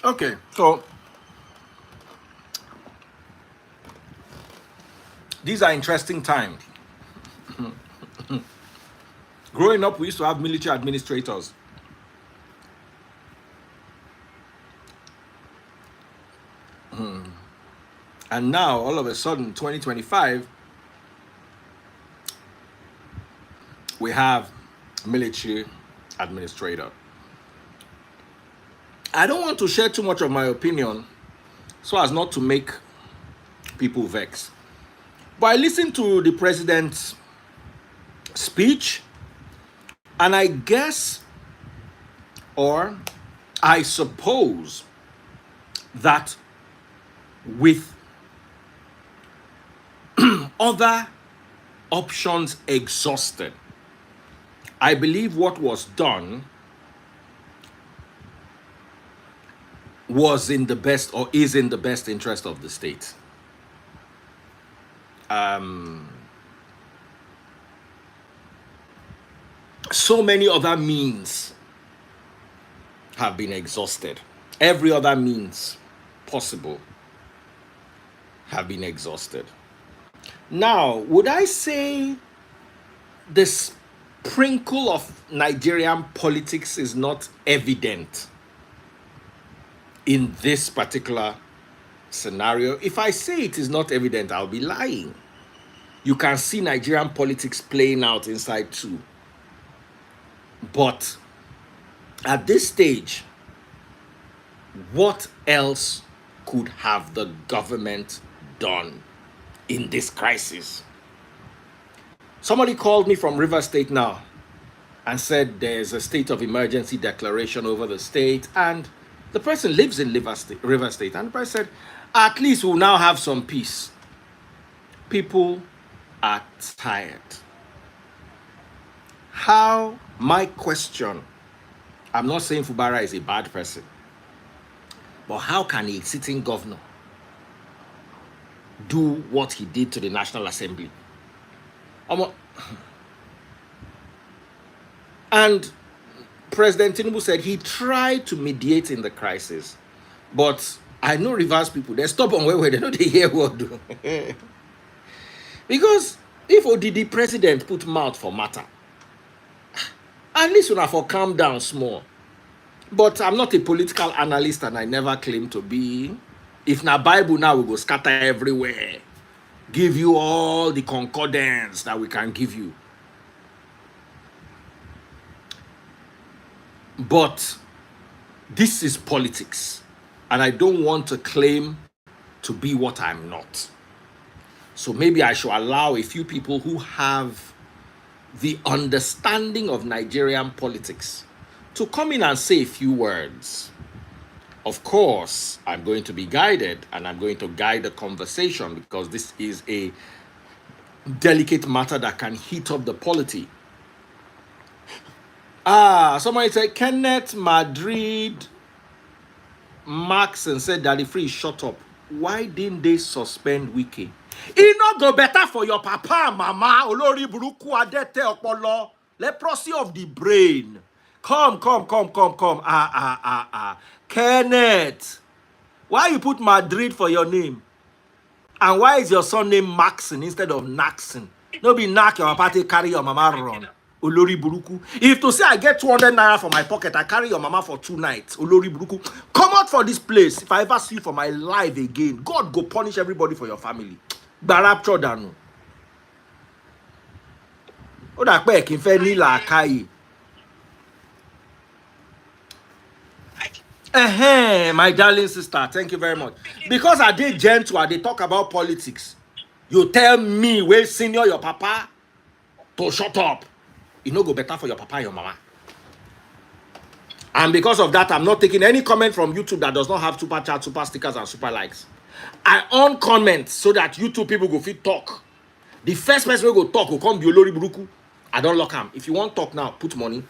Okay, so these are interesting times. Growing up, we used to have military administrators. And now, all of a sudden, 2025, we have military administrator. I don't want to share too much of my opinion so as not to make people vex. But I listened to the president's speech, and I guess, or I suppose, that with other options exhausted, I believe what was done was in the best, or is in the best interest of the state. So many other means have been exhausted. Every other means possible have been exhausted. Now, would I say the sprinkle of Nigerian politics is not evident in this particular scenario? If I say it is not evident, I'll be lying. You can see Nigerian politics playing out inside too. But at this stage, what else could have the government done in this crisis? Somebody called me from River State now and said there's a state of emergency declaration over the state, and the person lives in River State, and the person said, at least we'll now have some peace. People are tired. How, my question, I'm not saying Fubara is a bad person, but how can a sitting governor do what he did to the National Assembly? And President Tinubu said he tried to mediate in the crisis, but I know reverse people, they stop on where they know they hear what do. Because if ODD president put mouth for matter, at least when I for calm down small. But I'm not a political analyst, and I never claim to be. If na Bible now, we go scatter everywhere, give you all the concordance that we can give you. But this is politics, and I don't want to claim to be what I'm not. So maybe I should allow a few people who have the understanding of Nigerian politics to come in and say a few words. Of course, I'm going to be guided, and I'm going to guide the conversation, because this is a delicate matter that can heat up the polity. Somebody said Kenneth Madrid Max and said Daddy Free, shut up. Why didn't they suspend Wiki? It not go better for your papa, mama. Olori buruku adete opolo. Leprosy of the brain. Come. Kenneth, why you put Madrid for your name? And why is your son named Maxon instead of Naxon? No be knack your papa carry your mama run. Olori buruku. If to say I get 200 naira from my pocket, I carry your mama for 2 nights. Olori buruku. Come out for this place. If I ever see you for my life again, God go punish everybody for your family. Barapcho danu. Oda pe kin fe ni làákàyè. My darling sister, thank you very much. Because I did gentle, I did talk about politics. You tell me where senior your papa to shut up. You no go better for your papa and your mama. And because of that, I'm not taking any comment from YouTube that does not have super chat, super stickers, and super likes. I on comment so that YouTube people go fit talk. The first person will go talk will come be Olori Buruku. I don't lock him. If you want talk now, put money.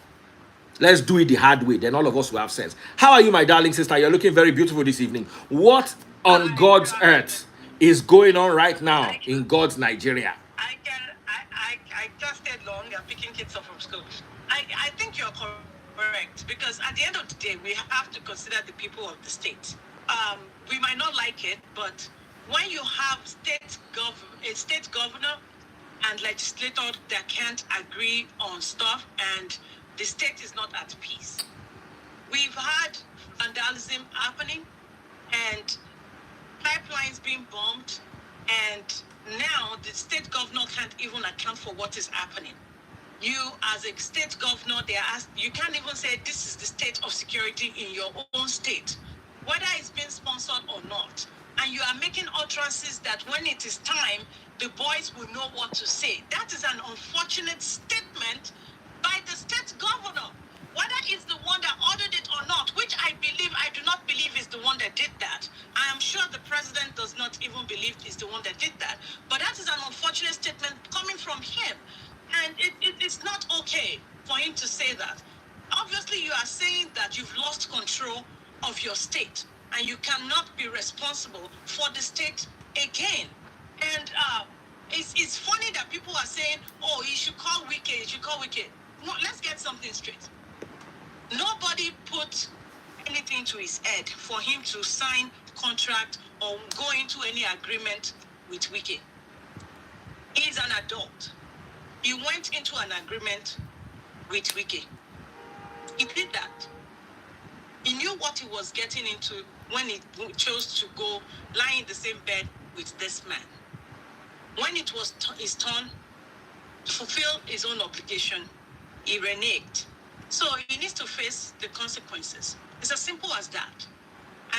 Let's do it the hard way. Then all of us will have sense. How are you, my darling sister? You're looking very beautiful this evening. What on God's earth is going on right now in God's Nigeria? I just stayed long and picking kids up from school. I think you're correct, because at the end of the day, we have to consider the people of the state. We might not like it, but when you have a state governor and legislator that can't agree on stuff, and the state is not at peace. We've had vandalism happening and pipelines being bombed, and now the state governor can't even account for what is happening. You, as a state governor, you can't even say this is the state of security in your own state, whether it's been sponsored or not. And you are making utterances that when it is time, the boys will know what to say. That is an unfortunate statement by the state governor, whether it's the one that ordered it or not, which I do not believe is the one that did that. I am sure the president does not even believe is the one that did that. But that is an unfortunate statement coming from him. And it's not okay for him to say that. Obviously, you are saying that you've lost control of your state and you cannot be responsible for the state again. And it's funny that people are saying, oh, you should call Wike. No, let's get something straight. Nobody put anything to his head for him to sign contract or go into any agreement with Wike. He's an adult. He went into an agreement with Wike. He did that. He knew what he was getting into when he chose to go lie in the same bed with this man. When it was his turn to fulfill his own obligation, he reneged. So he needs to face the consequences. It's as simple as that.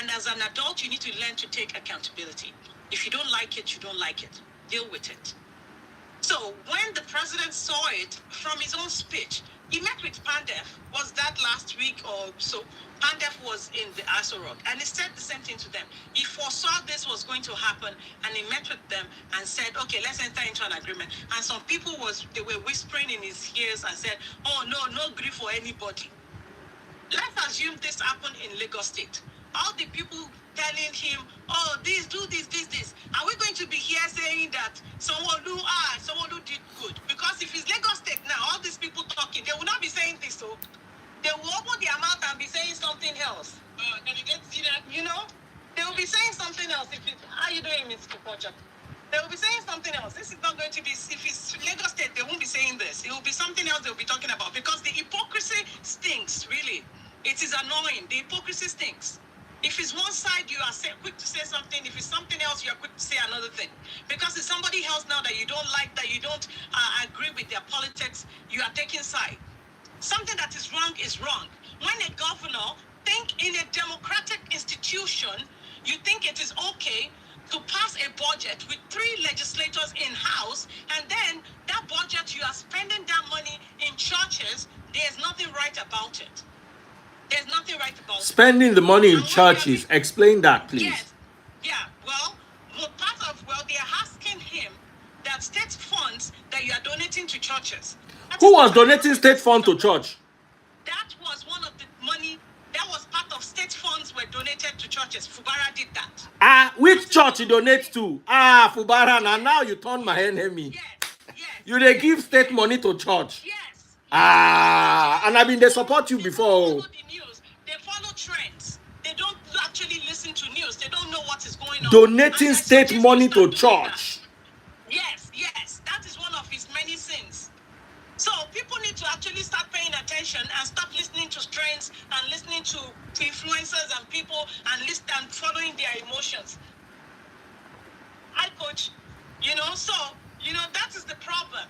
And as an adult, you need to learn to take accountability. If you don't like it, you don't like it. Deal with it. So when the president saw it from his own speech, he met with Pandef. Was that last week or so? Pandef was in the Aso Rock, and he said the same thing to them. He foresaw this was going to happen, and he met with them and said, okay, let's enter into an agreement. And some people they were whispering in his ears and said, oh, no grief for anybody. Let's assume this happened in Lagos State. All the people telling him, oh, this, do this. Are we going to be here saying that someone who did good? Because if it's Lagos State now, all these people talking, they will not be saying this, so they will open their mouth and be saying something else. Can you get see that? You know? They will be saying something else. How you doing, Mr. Pocha? They will be saying something else. This is not going to be, if it's Lagos State, they won't be saying this. It will be something else they'll be talking about, because the hypocrisy stinks, really. It is annoying. The hypocrisy stinks. If it's one side, you are quick to say something. If it's something else, you are quick to say another thing. Because it's somebody else now that you don't like, that you don't agree with their politics, you are taking side. Something that is wrong. When a governor think in a democratic institution, you think it is okay to pass a budget with 3 legislators in-house, and then that budget, you are spending that money in churches. There's nothing right about it. There's nothing right about spending the money in churches. Explain that, please. Yes. Yeah. Well, they are asking him that state funds that you are donating to churches. Who was donating state fund to church? That was one of the money. That was part of state funds were donated to churches. Fubara did that. Which church you donate to? Fubara. Now you turn my enemy. Yes. You they give state money to church. Yes. And I mean they support you before. They follow trends. They don't actually listen to news. They don't know what is going on. Donating state money to church. Yes. That is one of his many sins. So people need to actually start paying attention and stop listening to trends and listening to influencers and people and following their emotions. Hi, Coach. That is the problem.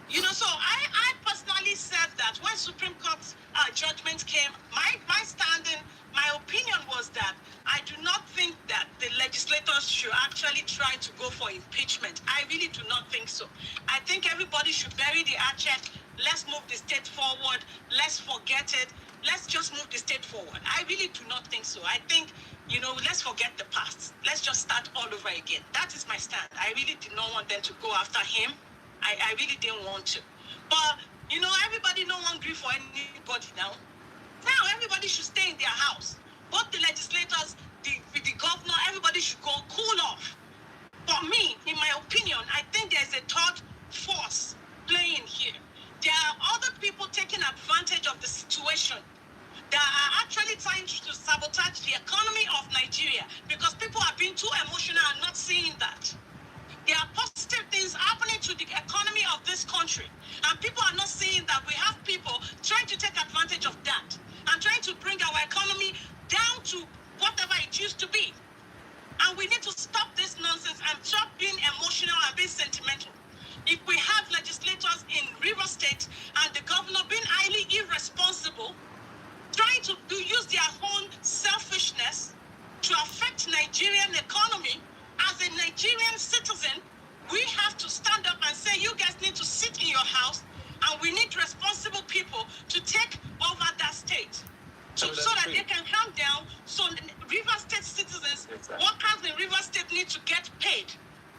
So I personally said that when Supreme Court judgment came, my opinion impeachment. I really do not think so. I think everybody should bury the hatchet. Let's move the state forward. Let's forget it. Let's just move the state forward. I really do not think so. I think, let's forget the past. Let's just start all over again. That is my stand. I really did not want them to go after him. I really didn't want to. But, everybody no one agree for anybody now. Now everybody should stay in their house. Both the legislators, the governor, everybody should go cool off. For me, in my opinion, I think there's a third force playing here. There are other people taking advantage of the situation that are actually trying to sabotage the economy of Nigeria because people are being too emotional and not seeing that. There are positive things happening to the economy of this country, and people are not seeing that we have people trying to take advantage of that and trying to bring our economy down to whatever it used to be. And we need to stop this nonsense and stop being emotional and being sentimental. If we have legislators in River State and the governor being highly irresponsible, trying to use their own selfishness to affect Nigerian economy, as a Nigerian citizen, we have to stand up and say, you guys need to sit in your house, and we need responsible people to take over that state. So that they can calm down. So River State citizens, workers in River State need to get paid.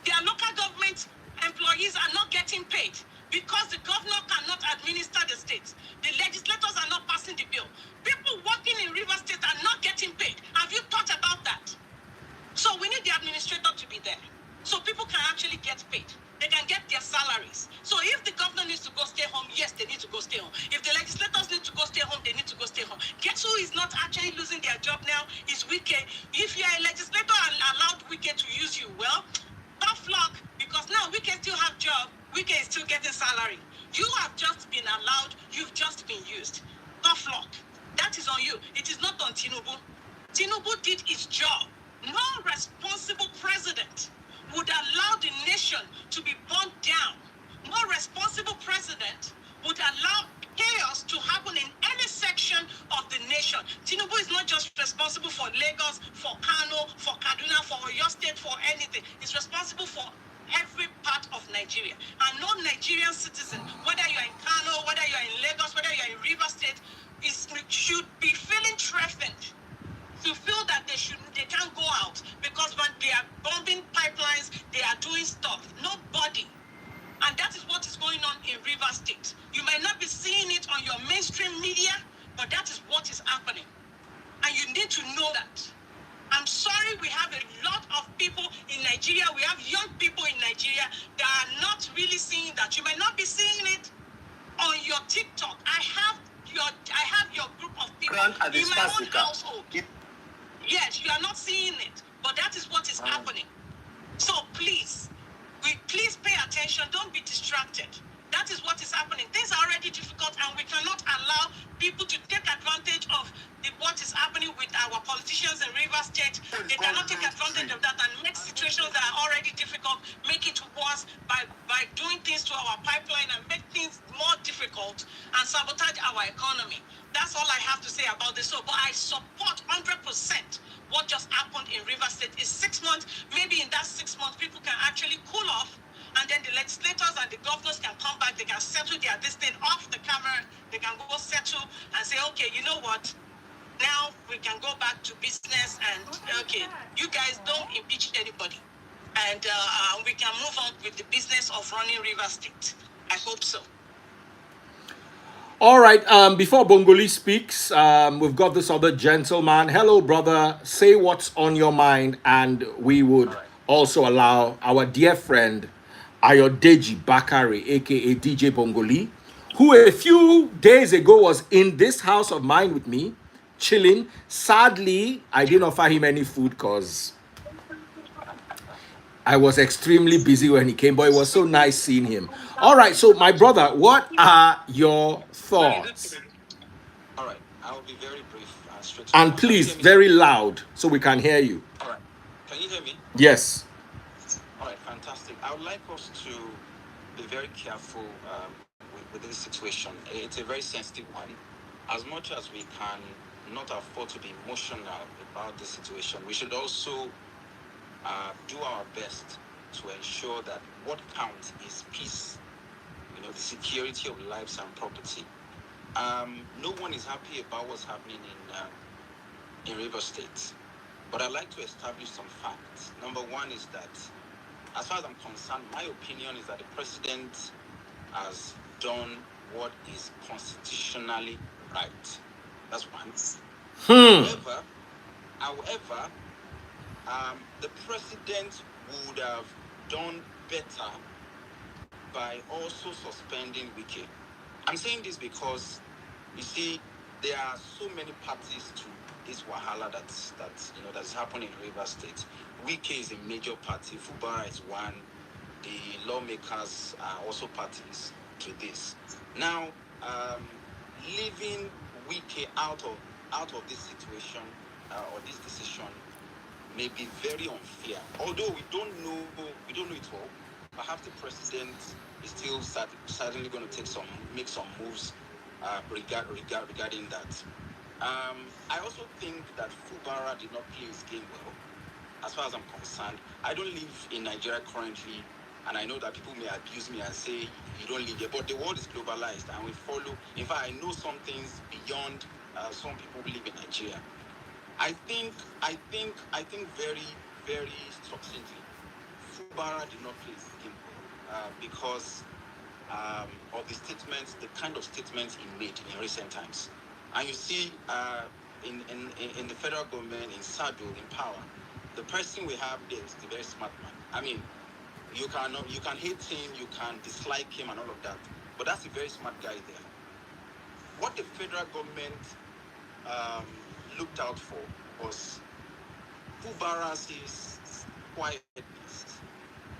Their local government employees are not getting paid because the governor cannot administer the state. The legislators are not passing the bill. People working in River State are not getting paid. Have you thought about that? So we need the administrator to be there so people can actually get paid. They can get their salaries. So if the governor needs to go stay home, yes, they need to go stay home. If the legislators need to go stay home, they need to go stay home. Guess who is not actually losing their job now? Is Wike. If you are a legislator and allowed Wike to use you, well, tough luck, because now Wike still have job. Wike is still getting salary. You have just been allowed. You've just been used. Tough luck. That is on you. It is not on Tinubu. Tinubu did his job. No responsible president would allow the nation to be burnt down. No responsible president would allow chaos to happen in any section of the nation. Tinubu is not just responsible for Lagos, for Kano, for Kaduna, for Oyo State, for anything. He's responsible for every part of Nigeria. And no Nigerian citizen, whether you're in Kano, whether you're in Lagos, whether you're in River State, should be feeling threatened to feel that they can't go out because when they are bombing pipelines, they are doing stuff. Nobody. And that is what is going on in River State. You may not be seeing it on your mainstream media, but that is what is happening. And you need to know that. I'm sorry, we have a lot of people in Nigeria. We have young people in Nigeria that are not really seeing that. You may not be seeing it on your TikTok. I have your group of people in my own household. Yes, you are not seeing it, but that is what is happening. So please pay attention. Don't be distracted. That is what is happening. Things are already difficult, and we cannot allow people to take advantage of what is happening with our politicians in River State. They cannot take advantage of that and make situations that are already difficult, make it worse by doing things to our pipeline and make things more difficult and sabotage our economy. That's all I have to say about this. So, but I support 100% what just happened in River State. It's 6 months. Maybe in that 6 months, people can actually cool off. And then the legislators and the governors can come back. They can settle this thing off the camera. They can go settle and say, okay, you know what? Now we can go back to business and, okay, you guys don't impeach anybody. And we can move on with the business of running River State. I hope so. All right, before Bongoli speaks, we've got this other gentleman. Hello, brother. Say what's on your mind, and we would also allow our dear friend, Ayodeji Bakari, aka DJ Bongoli, who a few days ago was in this house of mine with me, chilling. Sadly, I didn't offer him any food because I was extremely busy when he came, but it was so nice seeing him. All right, so my brother, what are your thoughts? All right, I will be very brief and straight. And please, very loud so we can hear you. All right, can you hear me? Yes. All right, fantastic. I would like us to be very careful with this situation. It's a very sensitive one. As much as we can not afford to be emotional about the situation, we should also do our best to ensure that what counts is peace, the security of lives and property. No one is happy about what's happening in River State, but I'd like to establish some facts. Number one is that, as far as I'm concerned, my opinion is that the president has done what is constitutionally right. That's one. However, the president would have done better by also suspending Wike. I'm saying this because, you see, there are so many parties to this wahala that's happening in River State. Wike is a major party. Fubara is one. The lawmakers are also parties to this. Now, leaving Wike out of this situation or this decision may be very unfair. Although we don't know it all. Perhaps the president is still certainly going to make some moves regarding that. I also think that Fubara did not play his game well, as far as I'm concerned. I don't live in Nigeria currently, and I know that people may abuse me and say you don't live here, but the world is globalized, and we follow. In fact, I know some things beyond some people who live in Nigeria. I think very, very succinctly, Fubara did not play his game well because of the statements, the kind of statements he made in recent times. And you see, in the federal government, in Sado, in power, the person we have there is a very smart man. I mean, you can hate him, you can dislike him and all of that, but that's a very smart guy there. What the federal government looked out for was Fubara's quietness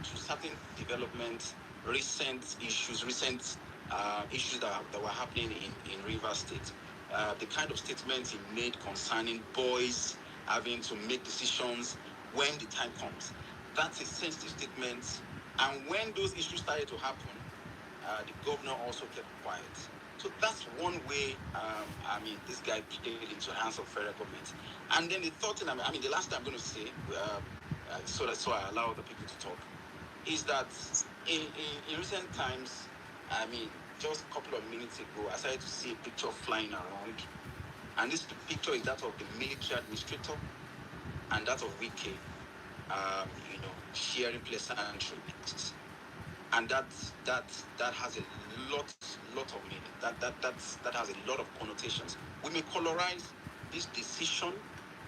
to certain developments, recent issues that were happening in River State. The kind of statements he made concerning boys having to make decisions when the time comes. That's a sensitive statement. And when those issues started to happen, the governor also kept quiet. So that's one way, this guy played into the hands of federal government. And then the third thing, the last thing I'm going to say, so I allow other people to talk, is that in recent times, just a couple of minutes ago, I started to see a picture flying around. And this picture is that of the military administrator and that of Wike, sharing pleasantries. And that has a lot of meaning. That has a lot of connotations. We may colorize this decision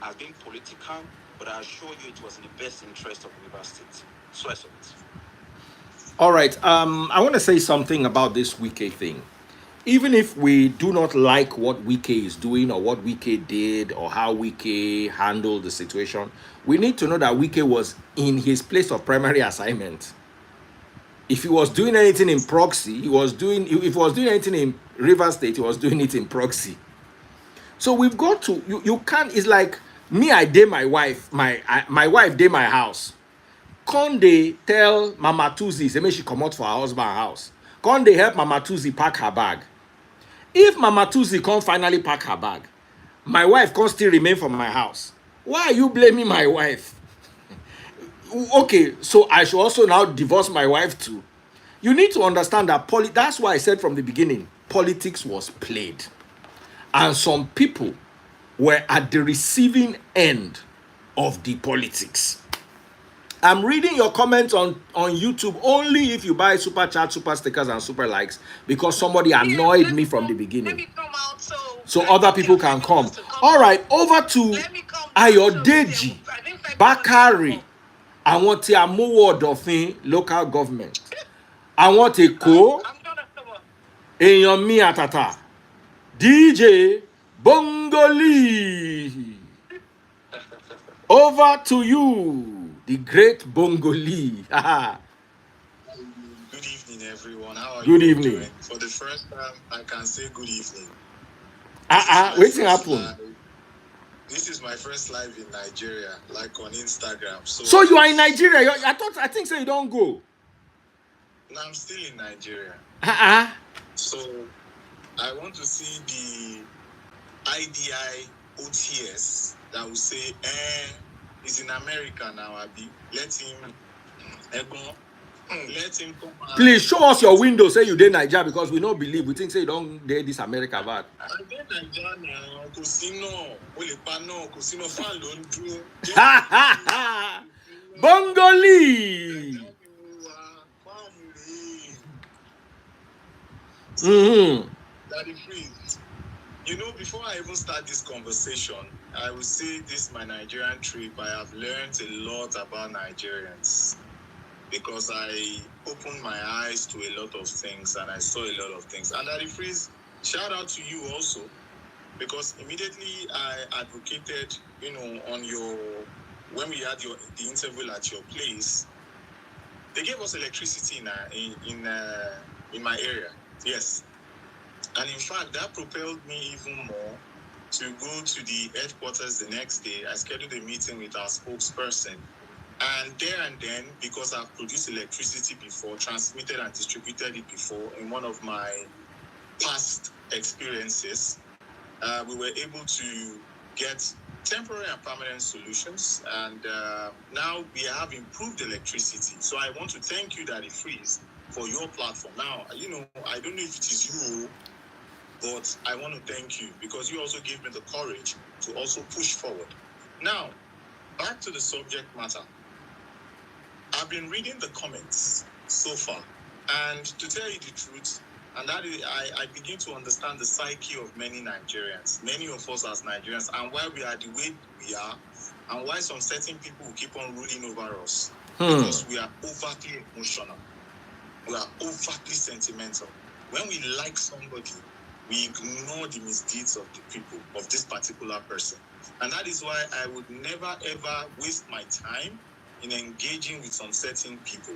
as being political, but I assure you it was in the best interest of River State. So I saw it. All right. I want to say something about this Wike thing. Even if we do not like what Wike is doing or what Wike did or how Wike handled the situation, we need to know that Wike was in his place of primary assignment. If he was doing anything in proxy, if he was doing anything in River State, he was doing it in proxy. So we've got to, you can't, it's like me, I date my wife, my wife date my house. Can they tell Mama Tuzi, say, she come out for her husband house. Can they help Mama Tuzi pack her bag? If Mama Tuzi can't finally pack her bag, my wife can't still remain for my house. Why are you blaming my wife? Okay, so I should also now divorce my wife too. You need to understand that that's why I said from the beginning, politics was played. And some people were at the receiving end of the politics. I'm reading your comments on YouTube only if you buy super chat, super stickers, and super likes, because somebody annoyed me from the beginning. Let me come out so other people can come. All right, over to Ayodeji Bakari. I want a more Dolphin local government. I want a co. Èèyàn mi àtàtà. DJ Bongoli. Over to you, the great Bongoli. Good evening, everyone. How are Good you evening. doing? For the first time, I can say good evening. What's happened? This is my first live in Nigeria, like on Instagram. So you are in Nigeria? I think so. You don't go. No, I'm still in Nigeria. So I want to see the IDI OTS that will say, he's in America now, Abi. Let him Let him come out. Please show us your window. Say you did Nigeria because we don't believe. We think say you don't dare this America bad. I did Nigeria now. Cosino, Olipano, Cosino, fan don't do. Bongoli. Daddy Freeze. You know, before I even start this conversation, I will say this my Nigerian trip. I have learned a lot about Nigerians because I opened my eyes to a lot of things and I saw a lot of things. And Daddy Freeze, shout out to you also because immediately I advocated, you know, on your when we had the interview at your place, they gave us electricity in my area. Yes. And in fact, that propelled me even more to go to the headquarters the next day. I scheduled a meeting with our spokesperson. And there and then, because I've produced electricity before, transmitted and distributed it before in one of my past experiences, we were able to get temporary and permanent solutions. And now we have improved electricity. So I want to thank you, Daddy Freeze, for your platform. Now, you know, I don't know if it is you, but I want to thank you because you also gave me the courage to also push forward. Now, back to the subject matter. I've been reading the comments so far, and to tell you the truth, and that is, I begin to understand the psyche of many Nigerians, many of us as Nigerians, and why we are the way we are, and why some certain people will keep on ruling over us. Because we are overtly emotional. We are overtly sentimental. When we like somebody, we ignore the misdeeds of the people, of this particular person. And that is why I would never ever waste my time in engaging with some certain people.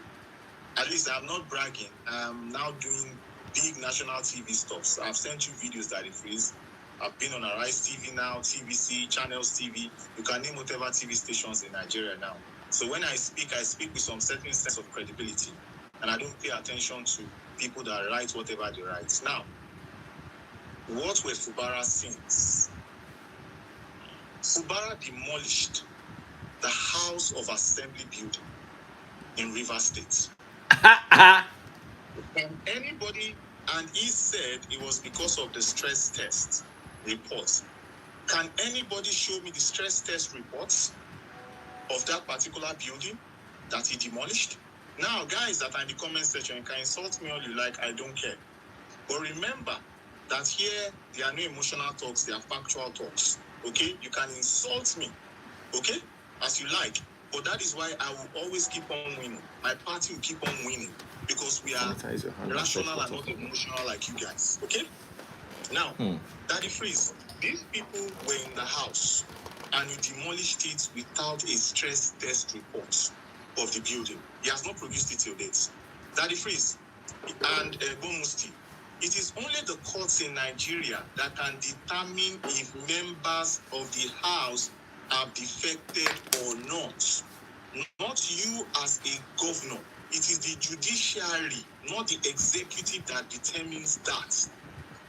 At least I'm not bragging. I'm now doing big national TV stuff. I've sent you videos, Daddy Freeze. I've been on Arise TV now, TVC, Channels TV. You can name whatever TV stations in Nigeria now. So when I speak with some certain sense of credibility. And I don't pay attention to people that write whatever they write. Now, what were Fubara's sins? Fubara demolished the House of Assembly building in Rivers State. And anybody, and he said it was because of the stress test reports. Can anybody show me the stress test reports of that particular building that he demolished? Now, guys that are in the comment section, you can insult me all you like, I don't care. But remember that here, there are no emotional talks, there are factual talks. Okay? You can insult me, okay? As you like. But that is why I will always keep on winning. My party will keep on winning. Because we are rational and not emotional like you guys. Okay? Now, Daddy Freeze, these people were in the house and you demolished it without a stress test report of the building. He has not produced it till date. Daddy Freeze and Bomusti, it is only the courts in Nigeria that can determine if members of the house are defected or not. Not you as a governor. It is the judiciary, not the executive, that determines that.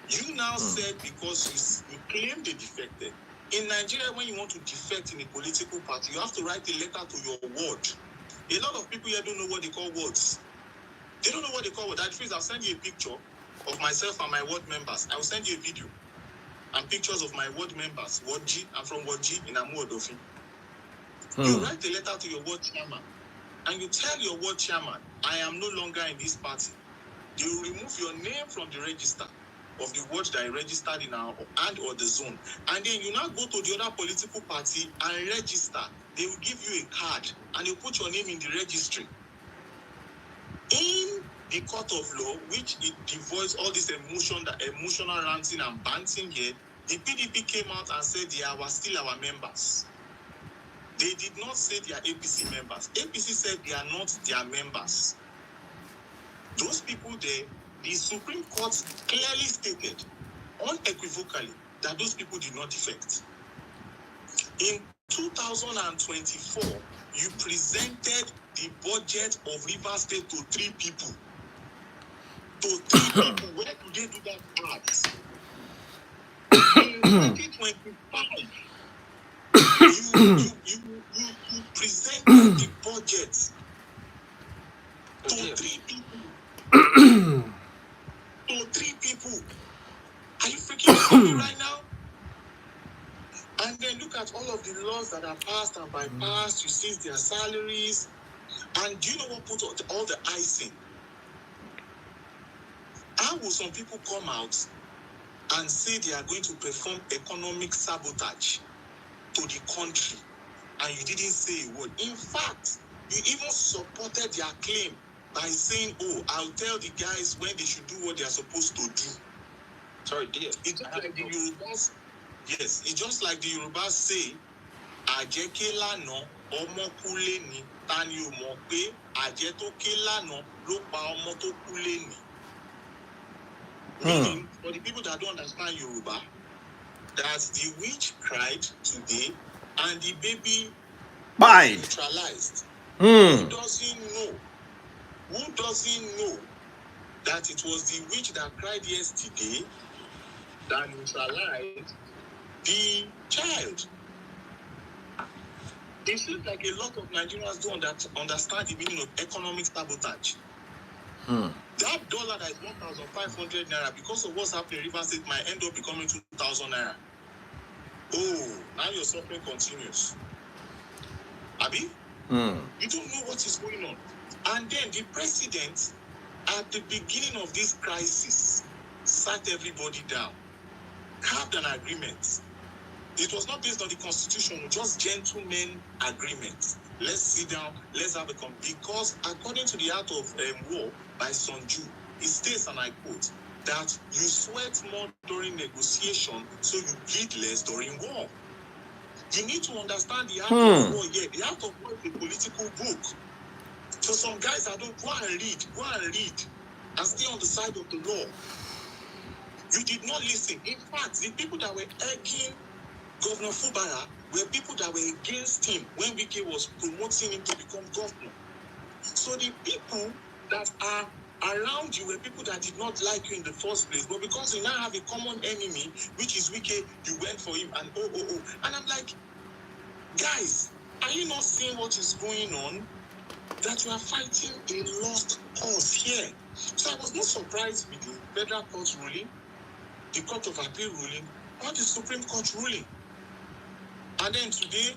You now said because you claim they defected. In Nigeria, when you want to defect in a political party, you have to write a letter to your ward. A lot of people here don't know what they call wards. They don't know what they call wards. I'll send you a picture of myself and my ward members. I will send you a video and pictures of my ward members. Ward G, I'm from Ward G in Amu Odofi. You write a letter to your ward chairman and you tell your ward chairman, I am no longer in this party. They will remove your name from the register of the ward that is registered in our and or the zone. And then you now go to the other political party and register. They will give you a card and you put your name in the registry. In the court of law, which it devoids all this emotional ranting and banting here, the PDP came out and said they are still our members. They did not say they are APC members. APC said they are not their members. Those people there, the Supreme Court clearly stated, unequivocally, that those people did not defect. In 2024, you presented the budget of Rivers State to 3 people. To 3 people. Where do they do that at? In 2025, you presented the budget laws that are passed and bypassed, you seize their salaries. And do you know what put all the icing? How will some people come out and say they are going to perform economic sabotage to the country, and you didn't say a word? In fact, you even supported their claim by saying, oh, I'll tell the guys when they should do what they are supposed to do. Sorry, dear. It's just like the Yorubas. Yes, it's just like the Yorubas say, Ajeke lana, omo kule ni, tani o mo pe, aje to ke lana, lo pa omo to kule ni. Meaning, for the people that don't understand Yoruba, that the witch cried today and the baby Bye. neutralized. Who doesn't know? Who doesn't know that it was the witch that cried yesterday that neutralized the child? It seems like a lot of Nigerians don't understand the meaning of economic sabotage. That dollar that is 1,500 naira, because of what's happening in River State, might end up becoming 2,000 naira. Oh, now your suffering continues. Abi? You don't know what is going on. And then the president, at the beginning of this crisis, sat everybody down, carved an agreement. It was not based on the constitution, just gentlemen agreement. Let's sit down, let's have a because according to the Art of War by Sun Tzu, it states, and I quote, that you sweat more during negotiation, so you bleed less during war. You need to understand the Art of War. Yeah, the Art of War is a political book. So some guys that don't go and read, and stay on the side of the law. You did not listen. In fact, the people that were egging Governor Fubara were people that were against him when Wike was promoting him to become governor. So the people that are around you were people that did not like you in the first place, but because you now have a common enemy, which is Wike, you went for him and oh. And I'm like, guys, are you not seeing what is going on? That you are fighting a lost cause here. So I was not surprised with the federal court ruling, the Court of Appeal ruling, or the Supreme Court ruling. And then today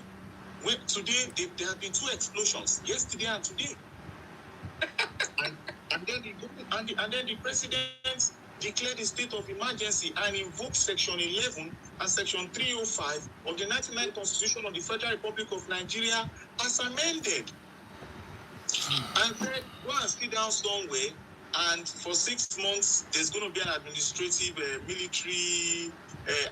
there have been two explosions, yesterday and today. and then the president declared a state of emergency and invoked Section 11 and Section 305 of the 99th Constitution of the Federal Republic of Nigeria as amended. And said, go and sit down somewhere, and for 6 months, there's going to be an administrative, military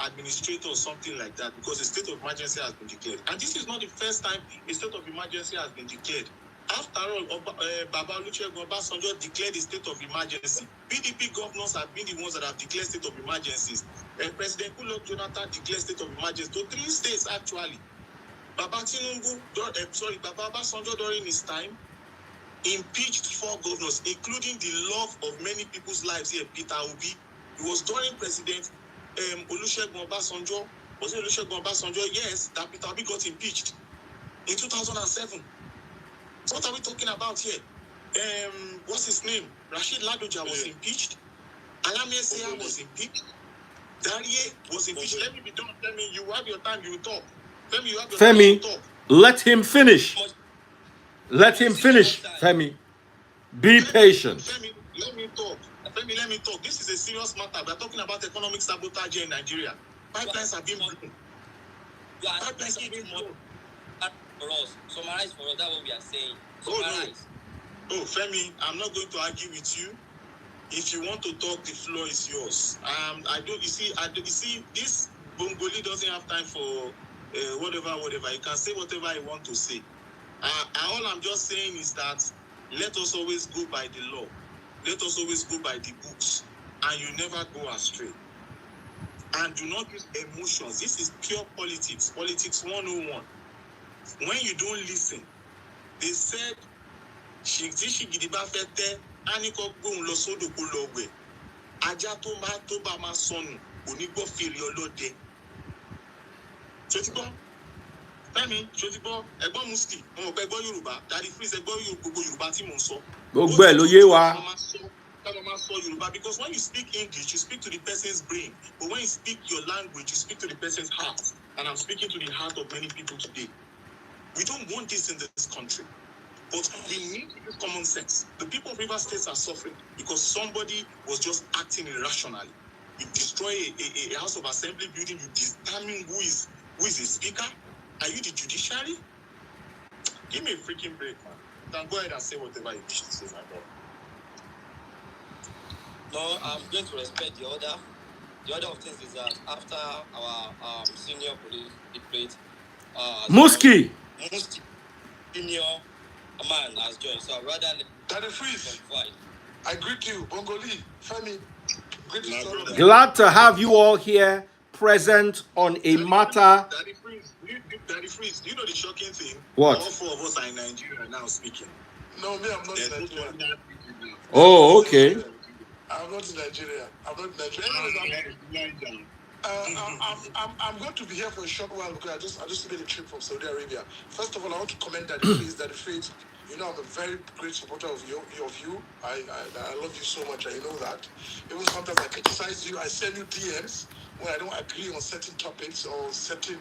administrator or something like that, because a state of emergency has been declared. And this is not the first time a state of emergency has been declared. After all, Baba Olusegun Obasanjo declared a state of emergency. PDP governors have been the ones that have declared state of emergencies. President Goodluck Jonathan declared state of emergency to 3 states, actually. Baba Obasanjo during his time impeached 4 governors, including the love of many people's lives here, Peter Obi. It was during President Olusegun Obasanjo. Was it Olusegun Obasanjo? Yes, that Peter Obi got impeached in 2007. So what are we talking about here? What's his name? Rashid Ladoja was impeached. Alame Seya was impeached. Dariye was impeached. Let me be done. Tell me, you have your time, you talk. Femi, you have your time, you talk. Let him finish. Let him finish, Femi. Be patient. Femi, let me talk. Femi, let me talk. This is a serious matter. We're talking about economic sabotage here in Nigeria. Pipelines have been broken. Pipelines have been broken. For us, summarize for us. That's what we are saying. Summarize. Oh, Femi, I'm not going to argue with you. If you want to talk, the floor is yours. I don't. You see, this Bongoli doesn't have time for whatever. You can say whatever you want to say. All I'm just saying is that let us always go by the law. Let us always go by the books, and you never go astray. And do not use emotions. This is pure politics. Politics 101. When you don't listen, they said, Gidiba fete, aniko gbon lo sodo ko lo we. Aja to ba ma sonu, onigbo fere olode. Sotibo, Femi, Sotibo, Egbon Musti, mo pe gbọ́ Yorùbá, Daddy Freeze gbọ́ gbogbo Yorùbá tí mo sọ. Gbogbo ẹ̀ ló yé wa. Because when you speak English, you speak to the person's brain. But when you speak your language, you speak to the person's heart. and I'm speaking to the heart of many people today. We don't want this in this country. But we need to use common sense. The people of River States are suffering because somebody was just acting irrationally. You destroy a House of Assembly building, you determine who is a speaker. Are you the judiciary? Give me a freaking break, man. Then go ahead and say whatever you wish to say, my brother. No, I'm going to respect the order. The order of things is that after our senior police Muski. most senior man has joined, so I'd rather Daddy Freeze, I greet you. Bongoli, Femi, great to see you. Glad to have you all here present on a matter. Daddy Freeze, do you know the shocking thing? What? All four of us are in Nigeria now speaking. No, me, I'm not in Nigeria. Oh, okay. I'm not in Nigeria. Anyways, I'm going to be here for a short while because I just made a trip from Saudi Arabia. First of all, I want to commend Daddy Freeze. You know, I'm a very great supporter of you. I love you so much, and you know that. Even sometimes I criticize you, I send you DMs when I don't agree on certain topics or certain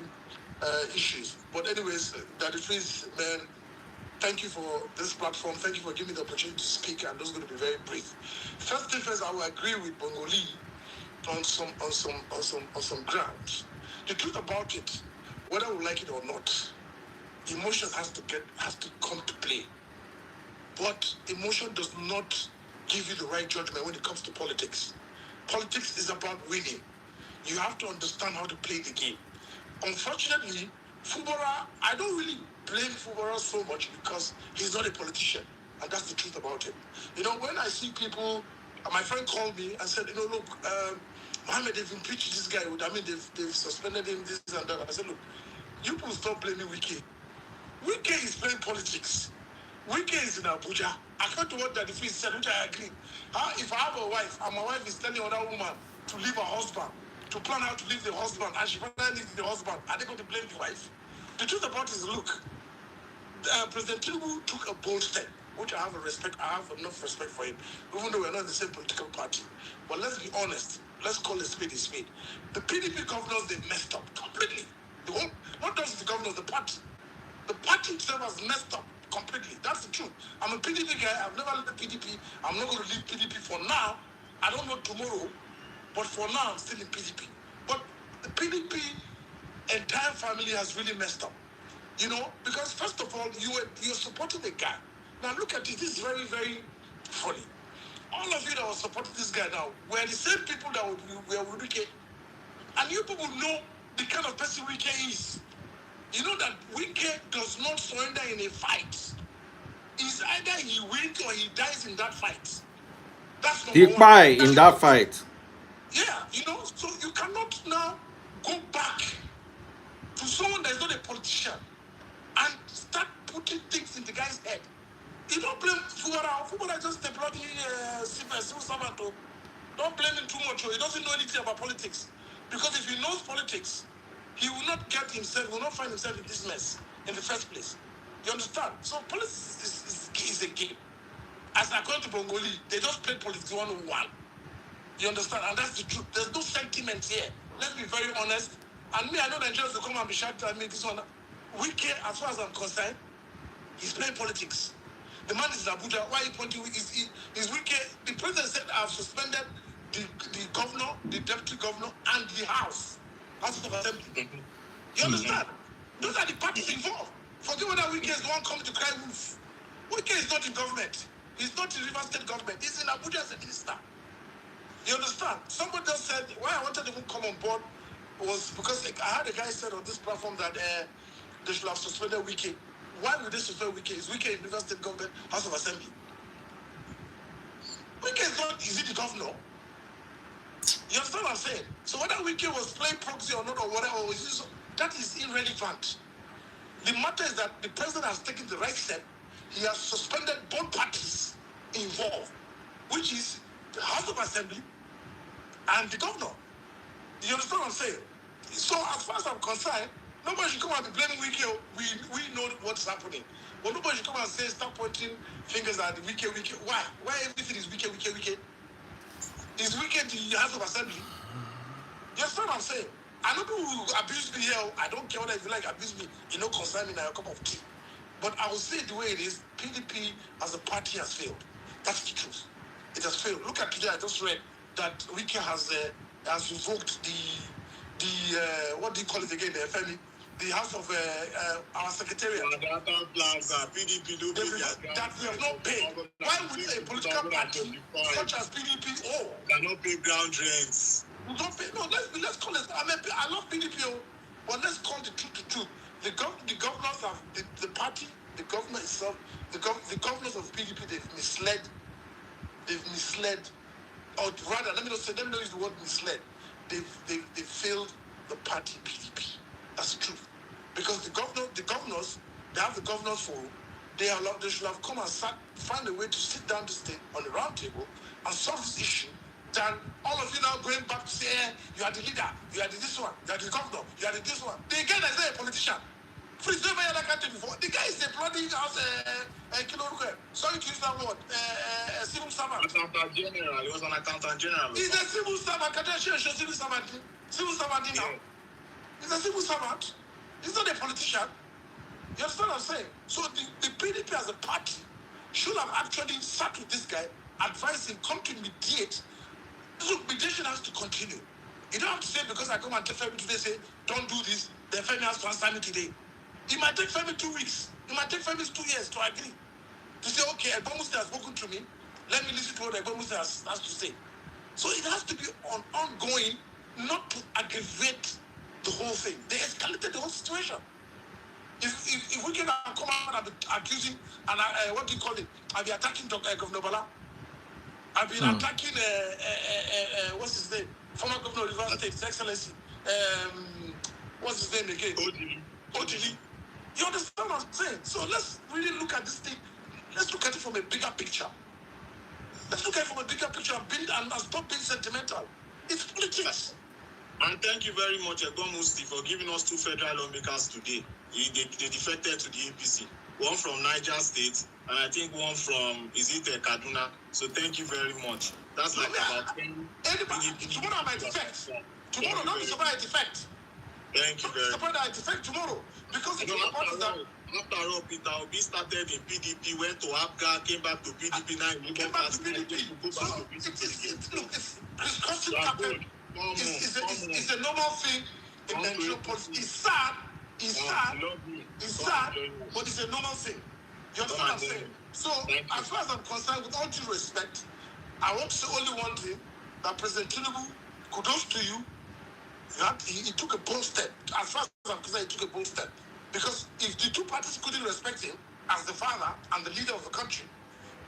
issues. But anyways, Daddy Freeze, man, thank you for this platform. Thank you for giving me the opportunity to speak. I'm just going to be very brief. First thing first, I will agree with Bongoli on some grounds. The truth about it, whether we like it or not, emotion has to come to play. But emotion does not give you the right judgment when it comes to politics. Politics is about winning. You have to understand how to play the game. Unfortunately, Fubara, I don't really blame Fubara so much because he's not a politician. And that's the truth about him. You know, when I see people, my friend called me and said, look, Mohammed, they've impeached this guy. I mean, they've suspended him, this and that. I said, look, you people stop blaming Wike. Wike is playing politics. Wike is in Abuja. According to what Daddy Freeze said, which I agree. If I have a wife, and my wife is telling another woman to leave her husband, to plan how to leave the husband, and she finally leaves the husband, are they going to blame the wife? The truth about it is, look, President Tinubu took a bold step, which I have enough respect for him, even though we're not in the same political party. But let's be honest. Let's call a spade a spade. The PDP governors, they messed up completely. Not just the governors, the party. The party itself has messed up completely. That's the truth. I'm a PDP guy. I've never left PDP. I'm not going to leave PDP for now. I don't know tomorrow. But for now, I'm still in PDP. But the PDP entire family has really messed up. You know, because first of all, you're supporting the guy. Now look at it. This is very, very funny. All of you that were supporting this guy now were the same people that were with Wike. And you people know the kind of person Wike is. You know that Wike does not surrender in a fight. It's either he wins or he dies in that fight. That's number one. Die in that fight. Yeah, you know, so you cannot now go back to someone that is not a politician and start putting things in the guy's head. You don't blame Fubara. Fubara is just a bloody civil servant. Don't blame him too much. He doesn't know anything about politics. Because if he knows politics, he will not find himself in this mess in the first place. You understand? So politics is a game. As according to Bongoli, they just play politics 101. You understand? And that's the truth. There's no sentiment here. Let's be very honest. And me, I know Nigerians will come and be shouting at me this one. Wike, as far as I'm concerned, he's playing politics. The man is in Abuja. Why are you pointing? Is Wike? The president said I've suspended the governor, the deputy governor, and the House of Assembly. You understand? Those are the parties involved. Forget whether Wike is the one coming to cry wolf. Wike is not in government. He's not in River State government. He's in Abuja as a minister. You understand? Somebody just said why I wanted to even come on board was because I had a guy said on this platform that they should have suspended Wike. Why would they suspend Wike? Is Wike in River State government, House of Assembly? Wike is not, is he the governor? You understand what I'm saying? So whether Wike was playing proxy or not or whatever, that is irrelevant. The matter is that the president has taken the right step. He has suspended both parties involved, which is the House of Assembly and the governor. You understand what I'm saying? So as far as I'm concerned, nobody should come and be blaming Wike. We know what's happening. But nobody should come and say, start pointing fingers at Wike. Why? Why everything is Wike? Is Wike the House of Assembly? You understand what I'm saying? I know people who abuse me here. I don't care whether if you like abuse me. You know, concern me now a cup of tea. But I will say it the way it is. PDP as a party has failed. That's the truth. It has failed. Look at today. I just read that Wiki has revoked the what do you call it again? The FME, the House of our Secretariat. PDP do that we have not paid. Why would a political party such as PDP cannot pay ground rents? We don't pay. No, let's call it. I love PDP, but let's call the truth the truth. The governors have the party, the governor itself, the governors of PDP, they've misled, or rather, let me not use the word misled. They've failed the party PDP. That's the truth. Because the governors, they have the governors forum. They should have come and find a way to sit down to stay on the round table and solve this issue. Than all of you now going back to say, you are the leader, you are the this one, you are the governor, you are the this one. The guy is not a politician. Please never heard that country before. The guy is a bloody house, sorry to use that word, civil servant. Accountant general. He was an accountant general. He's a civil servant. Civil servant. Civil servant now. He's a civil servant. He's not a politician. You understand what I'm saying? So the PDP as a party should have actually sat with this guy, advised him, come to mediate. Look, mediation has to continue. You don't have to say because I come and tell Femi today, say, don't do this, then Femi has to answer me today. It might take Femi 2 weeks. It might take Femi 2 years to agree. To say, okay, Egbomuste has spoken to me. Let me listen to what Egbomuste has to say. So it has to be ongoing, not to aggravate the whole thing. They escalated the whole situation. If we can come out and be accusing, and what do you call it? I'll be attacking Governor Bala. I've been attacking, what's his name? Former Governor of Rivers State, His Excellency. What's his name again? Odili. You understand what I'm saying? So let's really look at this thing. Let's look at it from a bigger picture. And stop being sentimental. It's politics. And thank you very much, Egbomuste, for giving us 2 federal lawmakers today. They defected to the APC. One from Niger State, and I think one from, Kaduna. So thank you very much. That's like about 10. Tomorrow I might defect. Tomorrow, not be surprised I defect. Thank you very much. Surprised I defect tomorrow. Because the after all, Peter Obi started in PDP, went to APGA, came back to PDP, now he came back to PDP. So it's discussing happened. It's a normal thing in Nigerian politics. It's sad, but it's a normal thing. You understand what I'm saying? So, as far as I'm concerned, with all due respect, I want to say only one thing, that President Tinubu, kudos to you, he took a bold step. As far as I'm concerned, he took a bold step. Because if the two parties couldn't respect him as the father and the leader of the country,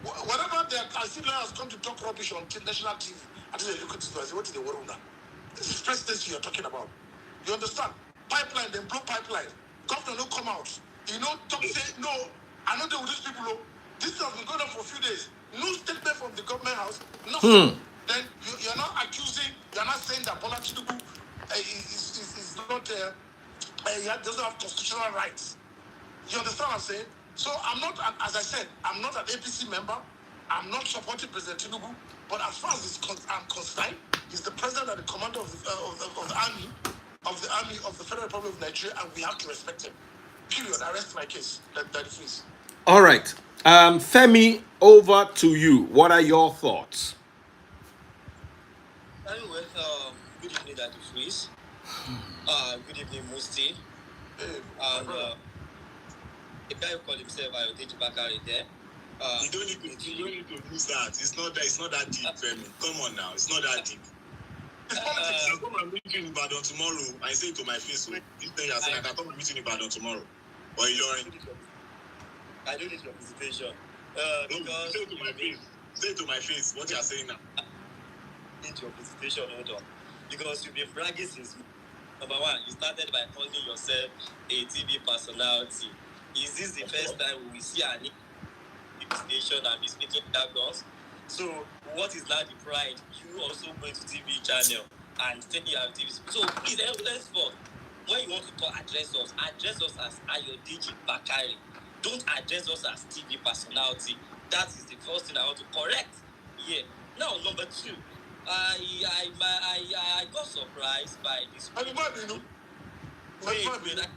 whatever I see lawyers come to talk rubbish on national TV, I just look at this and say, what is the world now? This is presidency you're talking about. You understand? Pipeline, then blow pipeline. Governor no come out. You know, say, no, I know they will these people know. This has been going on for a few days. No statement from the government house, nothing. Then you're not accusing, you're not saying that Bola Tinubu is not, he doesn't have constitutional rights. You understand what I'm saying? So I'm not, as I said, I'm not an APC member. I'm not supporting President Tinubu. But as far as I'm concerned, he's the president and the commander of the army, of the Federal Republic of Nigeria, and we have to respect him. Period. I rest my case. That is. All right. Femi, over to you. What are your thoughts? Anyway, good evening, Daddy Freeze. Good evening, Musti. And a guy who called himself Ayodeji Bakari there. You don't need to use that. It's not that deep, Femi. Come on now. It's not that deep. I'll come and meet you in Ibadan tomorrow. I say it to my face. This thing I said, I can come and meet you in Ibadan tomorrow. Or Ilorin. I don't need your visitation. Because say it to my face. Say it to my face. What you are saying now. Need your visitation, hold on. Because you've been bragging since. Number one, you started by calling yourself a TV personality. Is this the first time we see an station and be speaking jargons? So, what is now the pride? You also going to TV channel and saying you have TV. So, please, let's first. When you want to address us as Ayodeji Bakari. Don't address us as TV personality. That is the first thing I want to correct. Yeah. Now, number two, I got surprised by this. I'm mad, you know. Wait, I'm mad, you know.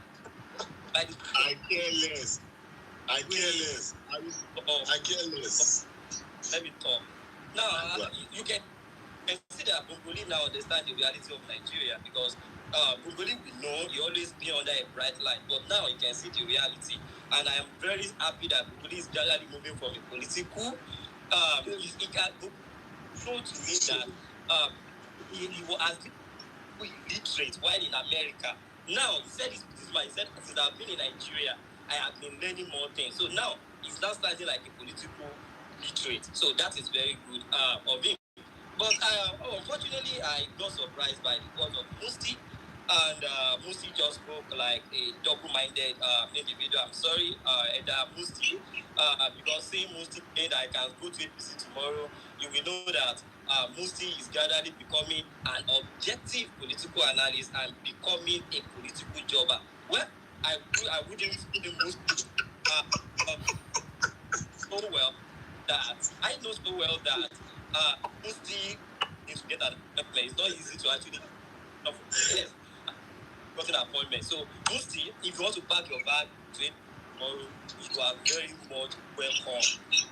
by this. I care less. I care less. I care less. Let me talk. Now, you can see that Bongoli now understand the reality of Nigeria because Bongoli, we know he always been under a bright light, but now he can see the reality. And I am very happy that Bongoli is gradually moving from a political. He can show to me that he was illiterate while in America. Now, he said this man, he said, since I've been in Nigeria, I have been learning more things. So now, he's now standing like a political literate. So that is very good of him. But unfortunately, I got surprised by the words of Musti. And Musti just spoke like a double-minded individual. I'm sorry, and Musti, because seeing Musti saying that I can go to APC tomorrow, you will know that Musti is gradually becoming an objective political analyst and becoming a political jobber. Well, I wouldn't see Musti so well that I know so well that Musti needs to get an appointment. It's not easy to actually got an appointment. So Musti, if you want to pack your bag to it tomorrow, you are very much welcome.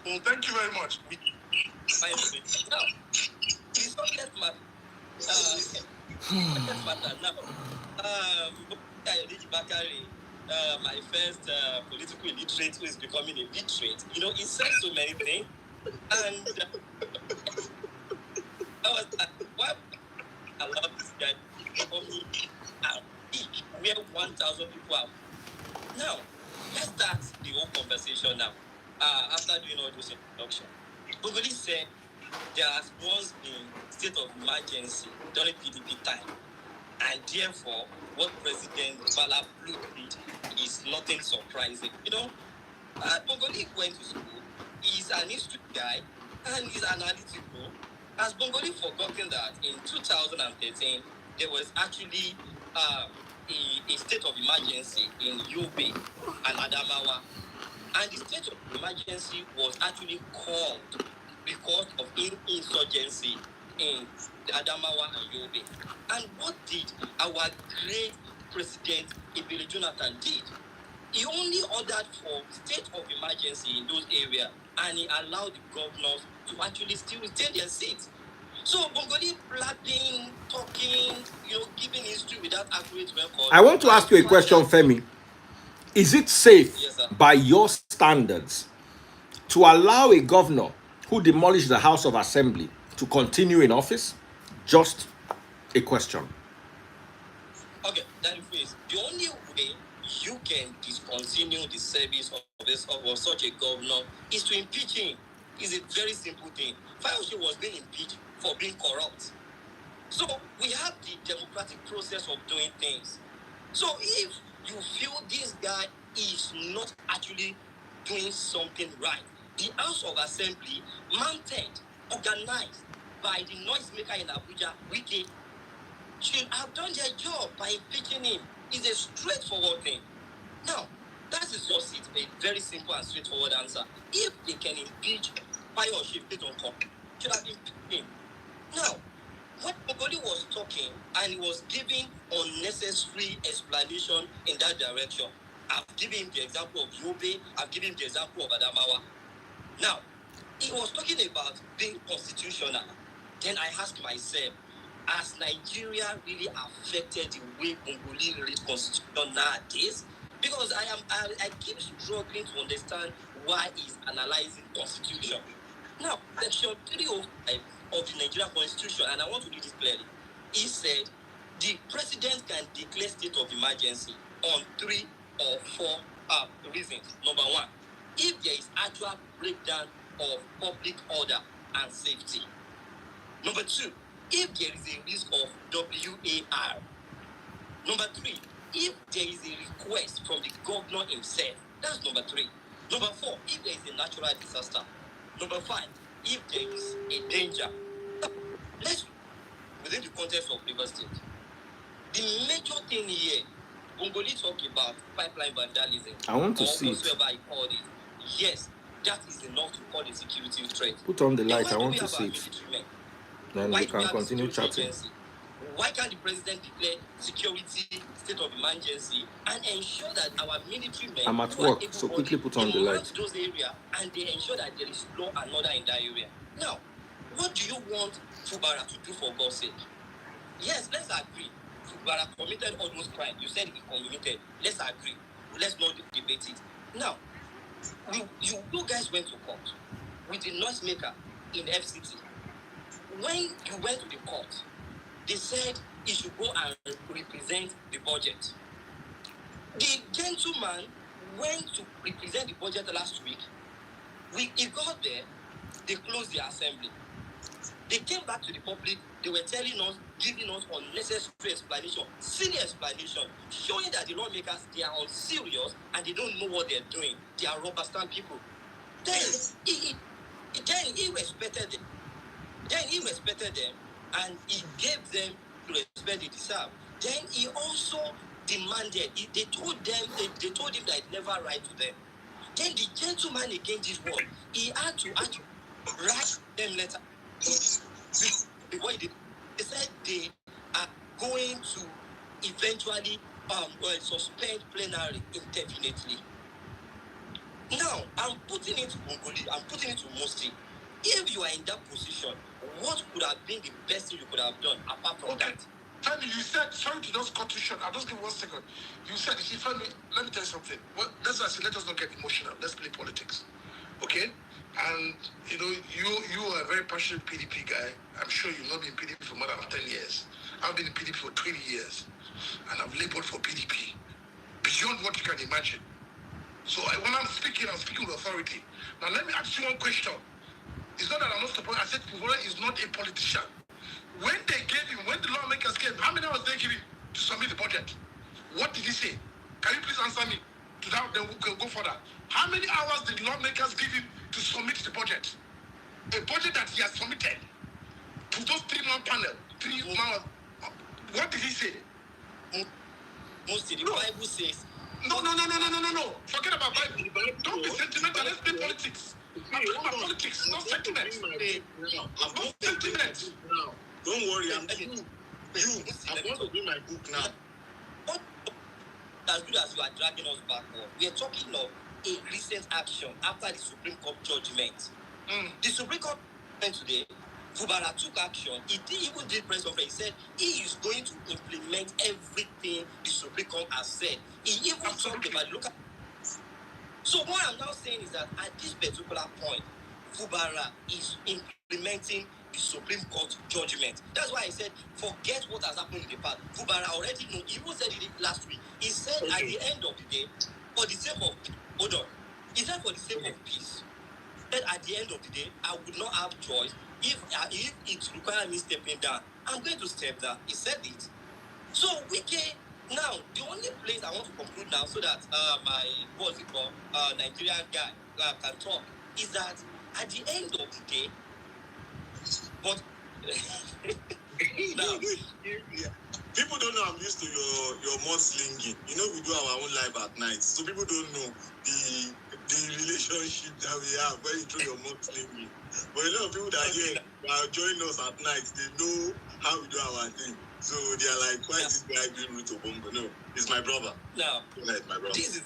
Well, thank you very much. Now, the subject matter. My first political illiterate who is becoming a literate. You know, he said so many things, and I was like, why I love this guy for me where 1,000 people are. Now, let's start the whole conversation now. After doing all this introduction, Bogoli said there has once been state of emergency during PDP time, and therefore, what President Bala Blue did is nothing surprising. You know, Bongoli went to school. He's an history guy, and he's analytical. Has Bongoli forgotten that in 2013 there was actually a state of emergency in Yobe and Adamawa, and the state of emergency was actually called because of insurgency in Adamawa and Yobe. And what did our great President Ibili Jonathan did? He only ordered for state of emergency in those areas, and he allowed the governors to actually still retain their seats. So Bongoli blabbing, talking, giving history without accurate record. I want to ask you a question, Femi. Is it safe, Yes, sir, by your standards, to allow a governor who demolished the House of Assembly to continue in office? Just a question. Okay, that is the only way you can discontinue the service of such a governor is to impeach him. It's a very simple thing. Fayose was being impeached for being corrupt. So we have the democratic process of doing things. So if you feel this guy is not actually doing something right, the House of Assembly, mounted, organized by the noisemaker in Abuja, Wike, should have done their job by impeaching him. It's a straightforward thing. Now, that is just it, a very simple and straightforward answer. If they can impeach Fayose based on court, should have impeached him. Now, when Bogoli was talking and he was giving unnecessary explanation in that direction, I've given him the example of Yobe, I've given him the example of Adamawa. Now, he was talking about being constitutional. Then I asked myself, has Nigeria really affected the way Bongoli reads constitution nowadays? Because I keep struggling to understand why he's analyzing constitution. Now, section 305 of the Nigerian Constitution, and I want to read it clearly. He said the president can declare state of emergency on 3 or 4 reasons. Number 1, if there is actual breakdown of public order and safety. Number 2, if there is a risk of WAR. Number 3, if there is a request from the governor himself. That's number 3. Number 4, if there is a natural disaster. Number 5, if there is a danger. Let's, within the context of River State, the major thing here, Bongoli talked about pipeline vandalism. I want to see it. He called it. Yes, that is enough to call a security threat. Put on the light. Why I do want we to have see our it. military men? Then Why we do we can have a continue security chatting. agency? Why can't the president declare security state of emergency and ensure that our military men I'm at who are work, so quickly able-bodied, put on the they light. mount those areas and they ensure that there is law and order in that area? Now, what do you want Fubara to do for God's sake? Yes, let's agree. Fubara committed all those crimes. You said he committed. Let's agree. Let's not debate it. Now, you guys went to court with the noisemaker in FCT. When you went to the court, they said he should go and represent the budget. The gentleman went to represent the budget last week. He got there, they closed the assembly. They came back to the public, they were telling us, giving us unnecessary explanation, silly explanation, showing that the lawmakers, they are unserious and they don't know what they're doing. They are rubber stamp people. Then he respected them. And he gave them the respect they deserve. Then he also demanded, they told him that it never write to them. Then the gentleman again did what? He had to write them letter. What he did, they said they are going to eventually suspend plenary indefinitely. Now, I'm putting it to Mongoli, I'm putting it to Mosti. If you are in that position, what could have been the best thing you could have done apart from that? Femi, you said, sorry to just cut you short. I'll just give 1 second. You said, you see, Femi, let me tell you something. Well, that's why I said, let us not get emotional. Let's play politics. Okay? And, you know, you are a very passionate PDP guy. I'm sure you've not been in PDP for more than 10 years. I've been in PDP for 20 years. And I've labored for PDP. Beyond what you can imagine. So when I'm speaking with authority. Now, let me ask you one question. It's not that I'm not supporting. I said Fubara is not a politician. When the lawmakers came, how many hours did they give him to submit the budget? What did he say? Can you please answer me? To that, then we can go further. How many hours did lawmakers give him to submit the budget? A budget that he has submitted to those 3-man panel. 3-man. What did he say? Most of the Bible says. No. Forget about Bible. Don't be sentimental. Let's play politics. I'm talking about politics, not sentiment. Not sentiment. Now, don't worry. I'm going to do my book now. What as good as you are dragging us backward, we are talking of a recent action after the Supreme Court judgment. The Supreme Court today, Fubara took action. He even did press conference. He said he is going to implement everything the Supreme Court has said. He even talked about look at. So what I'm now saying is that at this particular point, Fubara is implementing the Supreme Court judgment. That's why I said, forget what has happened in the past. Fubara already know. He even said it last week. He said at the end of the day, for the sake of he said for the sake of peace. That at the end of the day, I would not have choice. If it requires me stepping down, I'm going to step down. He said it. So now the only place I want to conclude now, so that my Nigerian guy can talk, is that at the end of the day, but now people don't know I'm used to your mudslinging. You know we do our own live at night, so people don't know the relationship that we have when you do your mudslinging. But a lot of people that are joining us at night, they know how we do our thing. So they are like, why is this guy doing root to Bongo? No, it's my brother. Now, my brother. This is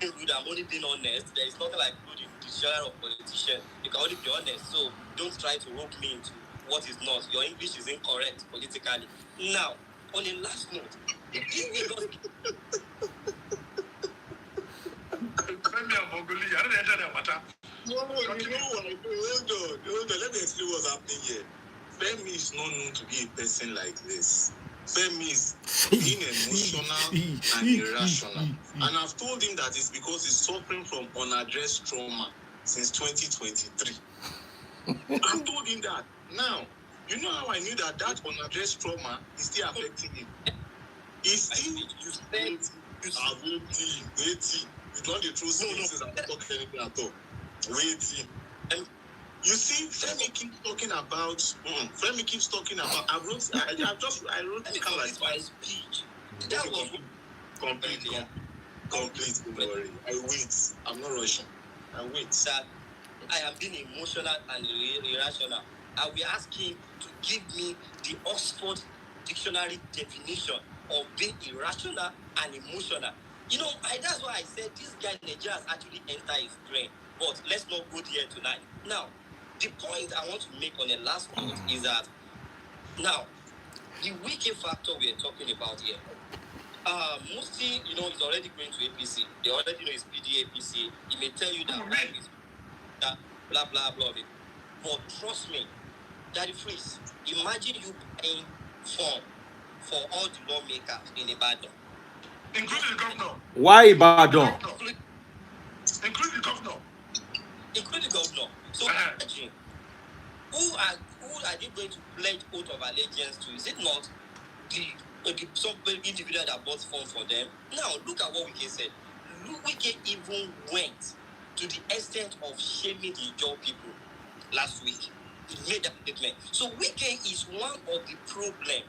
rude. I'm only being honest. There is nothing like good in the genre of politician. You can only be honest. So don't try to rope me into what is not. Your English is incorrect politically. Now, on a last note, Hold on. Let me explain what's happening here. Femi is not known to be a person like this. Femi is being emotional and irrational. And I've told him that it's because he's suffering from unaddressed trauma since 2023. I've told him that. Now, you know how I knew that unaddressed trauma is still affecting him? He's still waiting. You don't throw sentences and talk anything at all. Waiting. And you see, Femi keeps talking about. I wrote it kind of like my speech. That was complete. Don't worry. I wait. I'm not rushing. I wait. That I am being emotional and irrational. I will ask him to give me the Oxford Dictionary definition of being irrational and emotional. You know, that's why I said this guy Nigeria has actually entered his brain. But let's not go there tonight. Now, the point I want to make on the last note is that now the wicked factor we are talking about here. Musti, you know, is already going to APC. They already know his PD APC. He may tell you that life is that blah blah blah. But trust me, Daddy Freeze, imagine you paying form for all the lawmakers in Ibadan. Including the governor. Why Ibadan? Including the governor. Including the governor. So imagine, who are they going to pledge oath of allegiance to? Is it not the some individual that bought form for them? Now look at what Wike said. Wike even went to the extent of shaming the Ijaw people last week. He made that statement. So Wike is one of the problem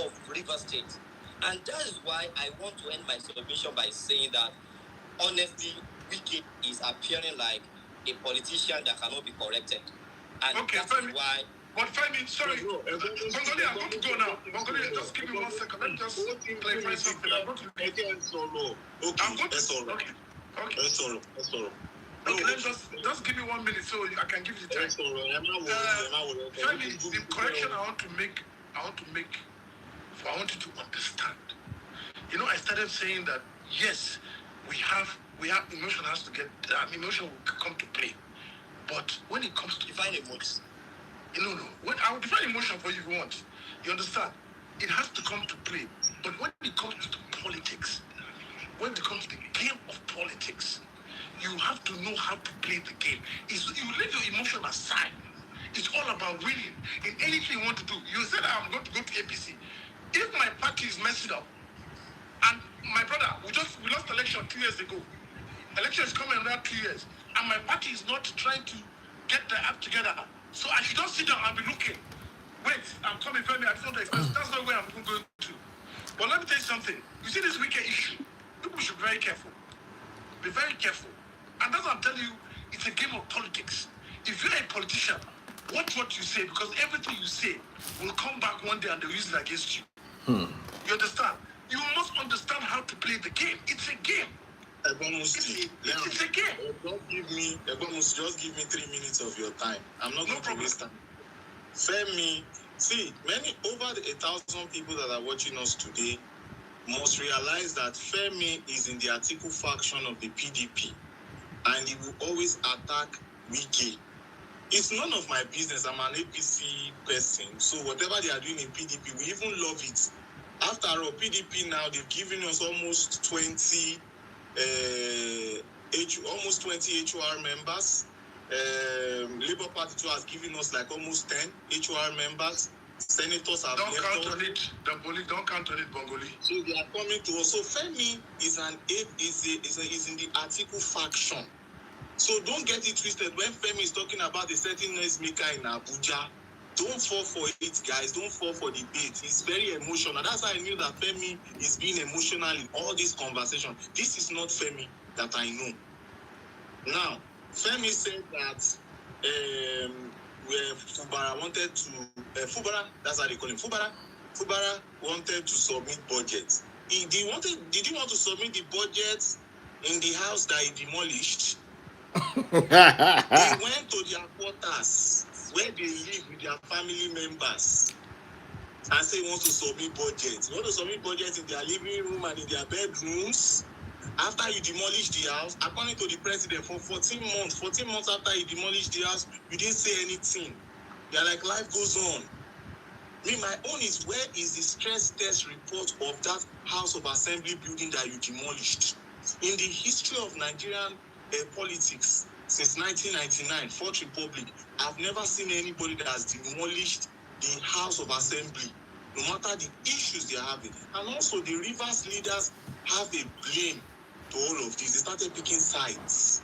of River State. And that is why I want to end my submission by saying that honestly, Wike is appearing like a politician that cannot be corrected. And okay, that's why. But Femi, sorry, Mongolia, I'm going to go now. Mongolia, just give me 1 second. Let me just clarify something. I'm going to be. Okay, that's all. Okay. Okay, just give me 1 minute so I can give you the time. Femi, the correction I want you to understand. You know, I started saying that yes, we have emotion has to get emotion will come to play, but when it comes to define emotions. No. When I will define emotion for you if you want. You understand? It has to come to play. But when it comes to politics, when it comes to the game of politics, you have to know how to play the game. You leave your emotion aside. It's all about winning. In anything you want to do. You said I'm going to go to APC. If my party is messed up, and my brother, we lost election 2 years ago. Election is coming in another 2 years, and my party is not trying to get their act together. So I should just sit down and be looking. Wait, I'm coming, Femi. I don't expect. That's not where I'm going to. But let me tell you something. You see this wicked issue. People should be very careful. Be very careful. And that's what I'm telling you. It's a game of politics. If you're a politician, watch what you say, because everything you say will come back one day and they'll use it against you. You understand? You must understand how to play the game. It's a game. It's a game. Just give me 3 minutes of your time. I'm not going to waste time. Femi, see, over 1,000 people that are watching us today must realize that Femi is in the Atiku faction of the PDP, and he will always attack Wike. It's none of my business. I'm an APC person, so whatever they are doing in PDP, we even love it. After all, PDP now, they've given us almost 20 HOR members. Labour Party too has given us like almost 10 HOR members. Senators have don't count on it. The police don't count on it, Bongoli. So they are coming to us. So Femi is in the Atiku faction. So don't get it twisted. When Femi is talking about a certain noisemaker in Abuja, don't fall for it, guys. Don't fall for the bait. It's very emotional. That's how I knew that Femi is being emotional in all this conversation. This is not Femi that I know. Now, Femi said that Fubara wanted to Fubara, that's how they call him. Fubara wanted to submit budget. Did he want to submit the budget in the house that he demolished? He went to their quarters where they live with their family members and say he wants to submit budget. He wants to submit budget in their living room and in their bedrooms. After you demolish the house, according to the president, for 14 months after you demolish the house, you didn't say anything. They're like, life goes on. Me, my own is, where is the stress test report of that House of Assembly building that you demolished? In the history of Nigerian politics, since 1999, Fourth Republic, I've never seen anybody that has demolished the House of Assembly, no matter the issues they're having. And also, the Rivers leaders have a blame to all of this. They started picking sides.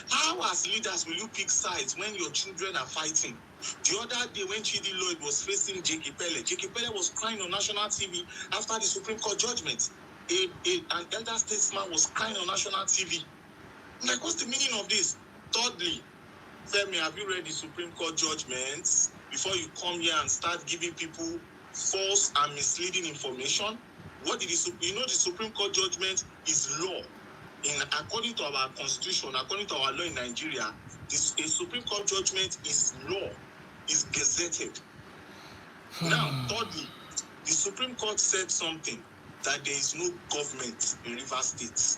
How, as leaders, will you pick sides when your children are fighting? The other day, when Chidi Lloyd was facing J.K. Pele was crying on national TV after the Supreme Court judgment. An elder statesman was crying on national TV. I'm like, what's the meaning of this? Thirdly, Femi, have you read the Supreme Court judgments before you come here and start giving people false and misleading information? What did the Supreme Court judgment is law. According to our constitution, according to our law in Nigeria, a Supreme Court judgment is law, is gazetted. Now, thirdly, the Supreme Court said something, that there is no government in Rivers State.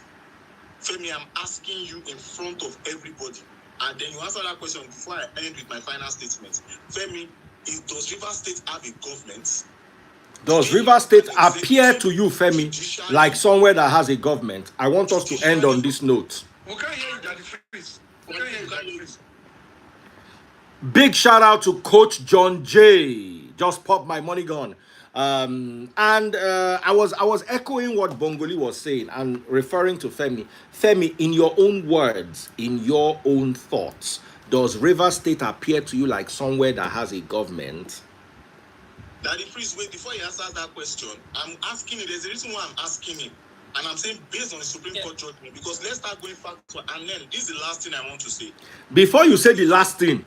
Femi, I'm asking you in front of everybody, and then you answer that question before I end with my final statement. Femi, does Rivers State have a government? Does Rivers State appear to you, Femi, like somewhere that has a government? I want us to end on this note. We can't hear you, Daddy Freeze. We can't hear you, Daddy Freeze. Big shout out to Coach John J. Just popped my money gun. I was echoing what Bongoli was saying and referring to Femi. Femi, in your own words, in your own thoughts, does Rivers State appear to you like somewhere that has a government? Daddy Freeze, wait, before he answers that question, I'm asking you, there's a reason why I'm asking him. And I'm saying based on the Supreme Court judgment, because let's start going factual. And then this is the last thing I want to say. Before you say the last thing,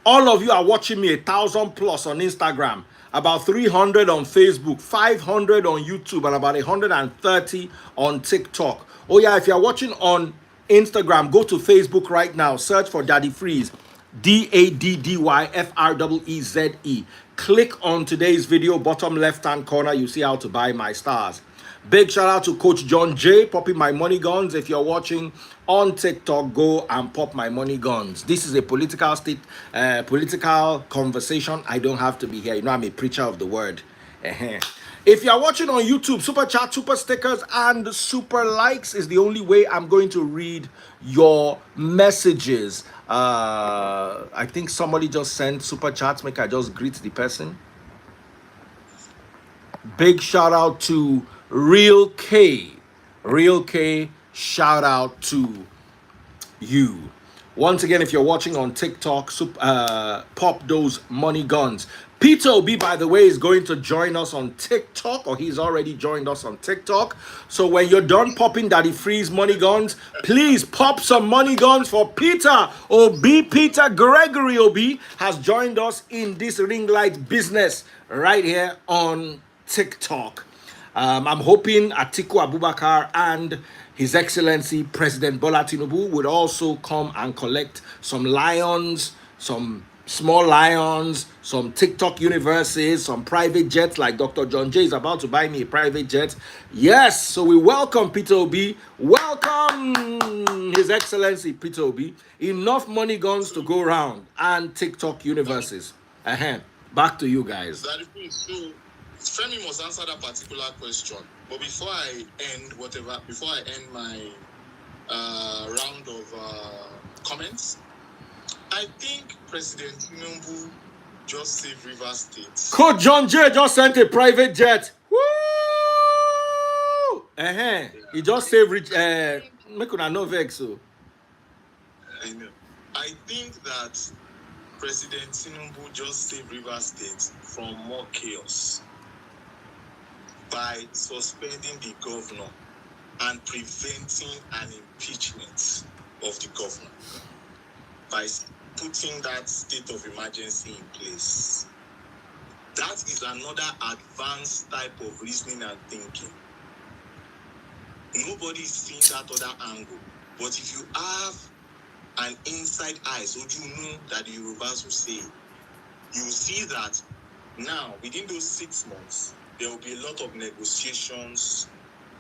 all of you are watching me 1,000+ on Instagram, about 300 on Facebook, 500 on YouTube, and about 130 on TikTok. Oh yeah, if you're watching on Instagram, go to Facebook right now, search for Daddy Freeze, DADDYFREEZE. Click on today's video, bottom left-hand corner, you see how to buy my stars. Big shout out to Coach John J, popping my money guns. If you're watching on TikTok, go and pop my money guns. This is a political conversation. I don't have to be here. You know, I'm a preacher of the word. If you're watching on YouTube, super chat, super stickers, and super likes is the only way I'm going to read your messages. I think somebody just sent super chats. Make I just greet the person. Big shout out to Real K. Real K, shout out to you. Once again, if you're watching on TikTok, pop those money guns. Peter Obi, by the way, is going to join us on TikTok, or he's already joined us on TikTok. So when you're done popping Daddy Freeze money guns, please pop some money guns for Peter Obi. Peter Gregory Obi has joined us in this ring light business right here on TikTok. I'm hoping Atiku Abubakar and His Excellency President Bola Tinubu would also come and collect some lions, some small lions, some TikTok universes, some private jets, like Dr. John J is about to buy me a private jet. Yes, so we welcome Peter Obi. Welcome His Excellency Peter Obi. Enough money guns to go around and TikTok universes. Back to you guys. Femi must answer that particular question. But before I end my round of comments, I think President Tinubu just saved Rivers State. Coach John J just sent a private jet. Woo! He just saved make una no vex so. I know. I think that President Tinubu just saved Rivers State from more chaos by suspending the governor and preventing an impeachment of the governor by putting that state of emergency in place. That is another advanced type of reasoning and thinking. Nobody is seeing that other angle. But if you have an inside eye, so you know that the Yorubas will say, you will see that now, within those 6 months, there will be a lot of negotiations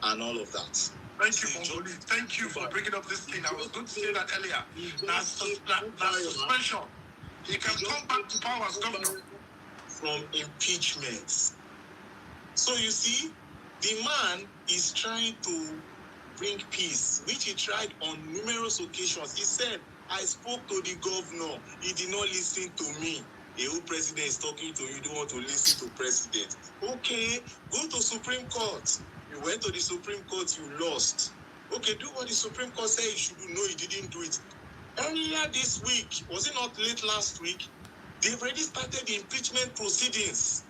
and all of that. Thank you, Bongoli. Thank you for bringing up this thing. I was going to say that earlier. That's suspension. He can come back to power as governor. From impeachment. So you see, the man is trying to bring peace, which he tried on numerous occasions. He said, I spoke to the governor. He did not listen to me. A whole president is talking to you, you don't want to listen to president. Okay, go to Supreme Court. You went to the Supreme Court, you lost. Okay, do what the Supreme Court said you should do. No, you didn't do it. Earlier this week, was it not late last week? They've already started the impeachment proceedings.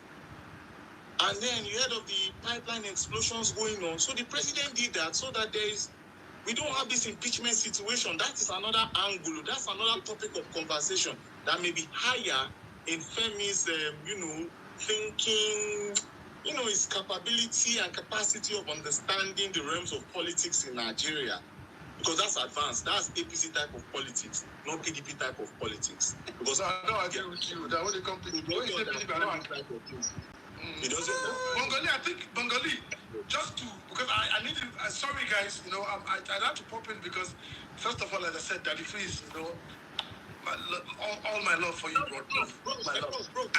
And then you heard of the pipeline explosions going on. So the president did that so that there is We don't have this impeachment situation. That is another angle. That's another topic of conversation that may be higher in Femi's, thinking, his capability and capacity of understanding the realms of politics in Nigeria. Because that's advanced. That's APC type of politics, not PDP type of politics. Because I agree with you. That when it comes to PDP, I don't agree with you. It doesn't. Bengali, I think Bengali, just to, because I need to, sorry guys, I have to pop in because, first of all, as I said, Daddy Freeze, all my love for you, bro. My love. I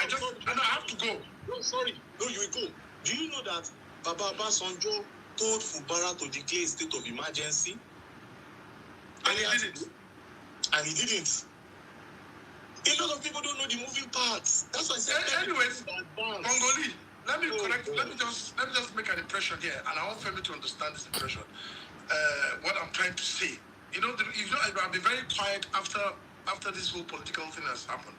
have to go. No, sorry. No, you will go. Do you know that Baba Basanjo told Fubara to declare a state of emergency? And he didn't. And he didn't. A lot of people don't know the moving parts. That's why I said. Anyways, Bengali, let me just make an impression here, and I want Femi to understand this impression. What I'm trying to say. I've been very quiet after this whole political thing has happened.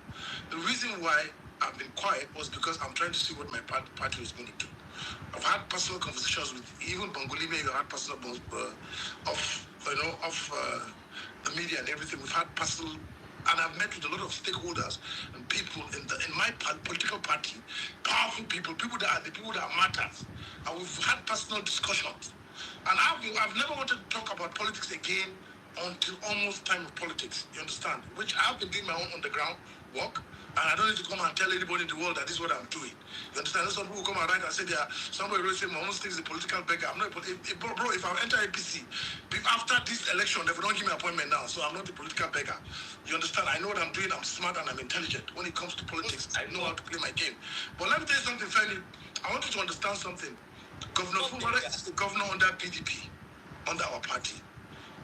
The reason why I've been quiet was because I'm trying to see what my party is going to do. I've had personal conversations with even Bengali, maybe I've had personal of the media and everything. We've had personal. And I've met with a lot of stakeholders and people in my political party, powerful people that are the people that matter. And we've had personal discussions. And I've never wanted to talk about politics again until almost time of politics. You understand? Which I've been doing my own underground work. And I don't need to come and tell anybody in the world that this is what I'm doing. You understand? Some people come and write and say somebody will say my own thing is a political beggar. I'm not bro, if I enter APC, after this election, they will not give me an appointment now. So I'm not a political beggar. You understand? I know what I'm doing, I'm smart and I'm intelligent. When it comes to politics, I know how to play my game. But let me tell you something, Fanny. I want you to understand something. Governor Fubara is the governor under PDP, under our party.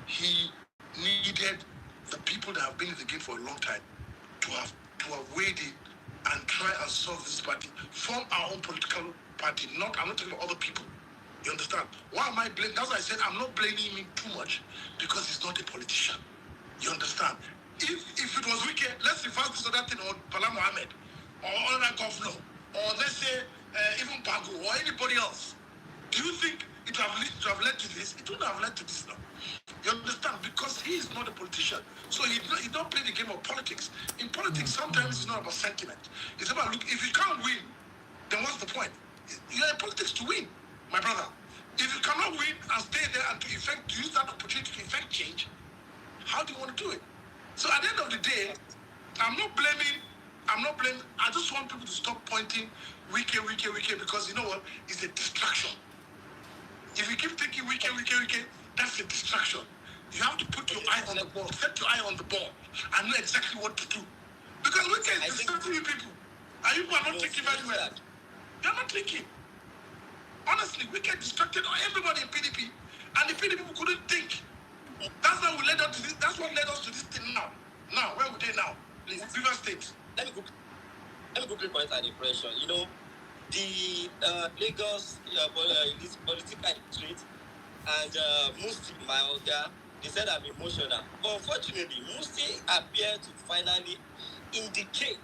He needed the people that have been in the game for a long time to have weighed in and try and solve this party, form our own political party. I'm not talking about other people. You understand? Why am I blaming? That's why I said I'm not blaming him too much because he's not a politician. You understand? If it was wicked, let's reverse this other thing, or Bala Mohammed, or another governor, or let's say even Bago, or anybody else. Do you think it would have led to this? It wouldn't have led to this now. You understand? Because he is not a politician. So he don't play the game of politics. In politics, sometimes it's not about sentiment. It's about, look, if you can't win, then what's the point? You're in politics to win, my brother. If you cannot win and stay there and to use that opportunity to effect change, how do you want to do it? So at the end of the day, I'm not blaming. I just want people to stop pointing wiki, because you know what? It's a distraction. If you keep thinking wiki, that's a distraction. You have to put your eye on the ball, set your eye on the ball, and know exactly what to do. Because wiki is distracting you people. And you are not thinking very well. You're not thinking. Honestly, we get distracted on everybody in PDP, and the PDP people couldn't think. That's how we led up to this. That's what led us to this thing now. Now, where would they now? Please, River State. Let me quickly point an impression. The Lagos this political street and Musti, my older, they said I'm emotional. But unfortunately, Musti appeared to finally exhibit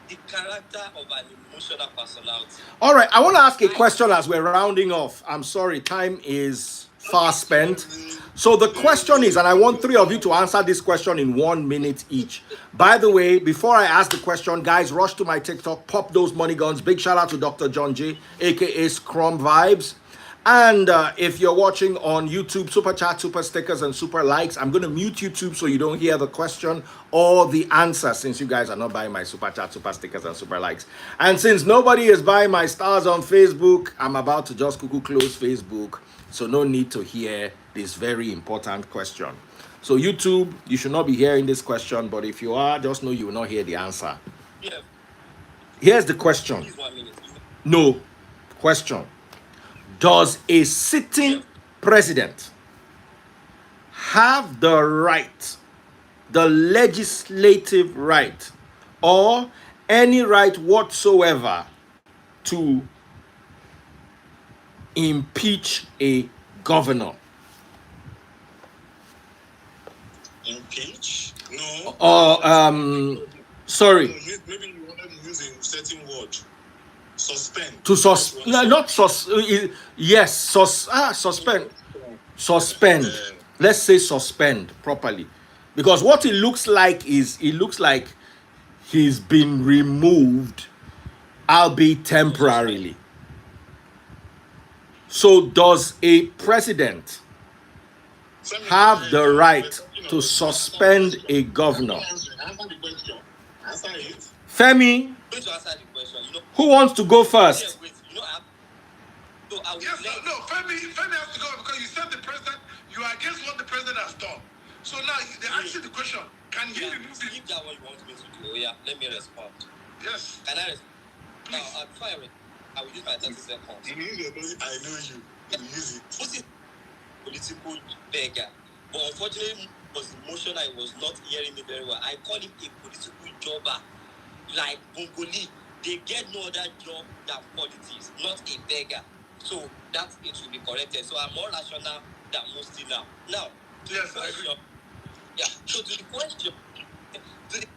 the character of an emotional personality. All right, I want to ask a question as we're rounding off. I'm sorry, time is fast spent. So the question is, and I want three of you to answer this question in 1 minute each. By the way, before I ask the question, guys, rush to my TikTok, pop those money guns. Big shout out to Dr. John J, aka Scrum Vibes. And if you're watching on YouTube, super chat, super stickers, and super likes, I'm going to mute YouTube so you don't hear the question or the answer, since you guys are not buying my super chat, super stickers, and super likes. And since nobody is buying my stars on Facebook, I'm about to just cuckoo close Facebook. So no need to hear this very important question. So YouTube, you should not be hearing this question, but if you are, just know you will not hear the answer. Yeah. Here's the question. No. Question. Does a sitting president have the right, the legislative right, or any right whatsoever to impeach a governor? Impeach? No. Or sorry. Maybe you wanted to use a certain word. Suspend. To suspend. No, not sus. Yes, suspend. Suspend. Let's say suspend properly. Because what it looks like is, it looks like he's been removed, albeit temporarily. So does a president have the right to suspend a governor? Answer the question. Answer it. Femi, Going to answer the question, who wants to go first? wait, so I will Yes, no, Femi has to go because you said the president, you are against what the president has done. So now they ask you the question, can he remove it? If that what you want me to do, yeah, let me respond. Yes. Can I respond? Now, before I will use my 30 seconds. I know you. You use it. What is political beggar? But unfortunately, was emotional. I was not hearing me very well. I call him a political jobber, like Bongoli. They get no other job than politics, not a beggar. So that it should be corrected. So I'm more rational than most now. Now, to Yes, the I agree. question. Yeah. So to the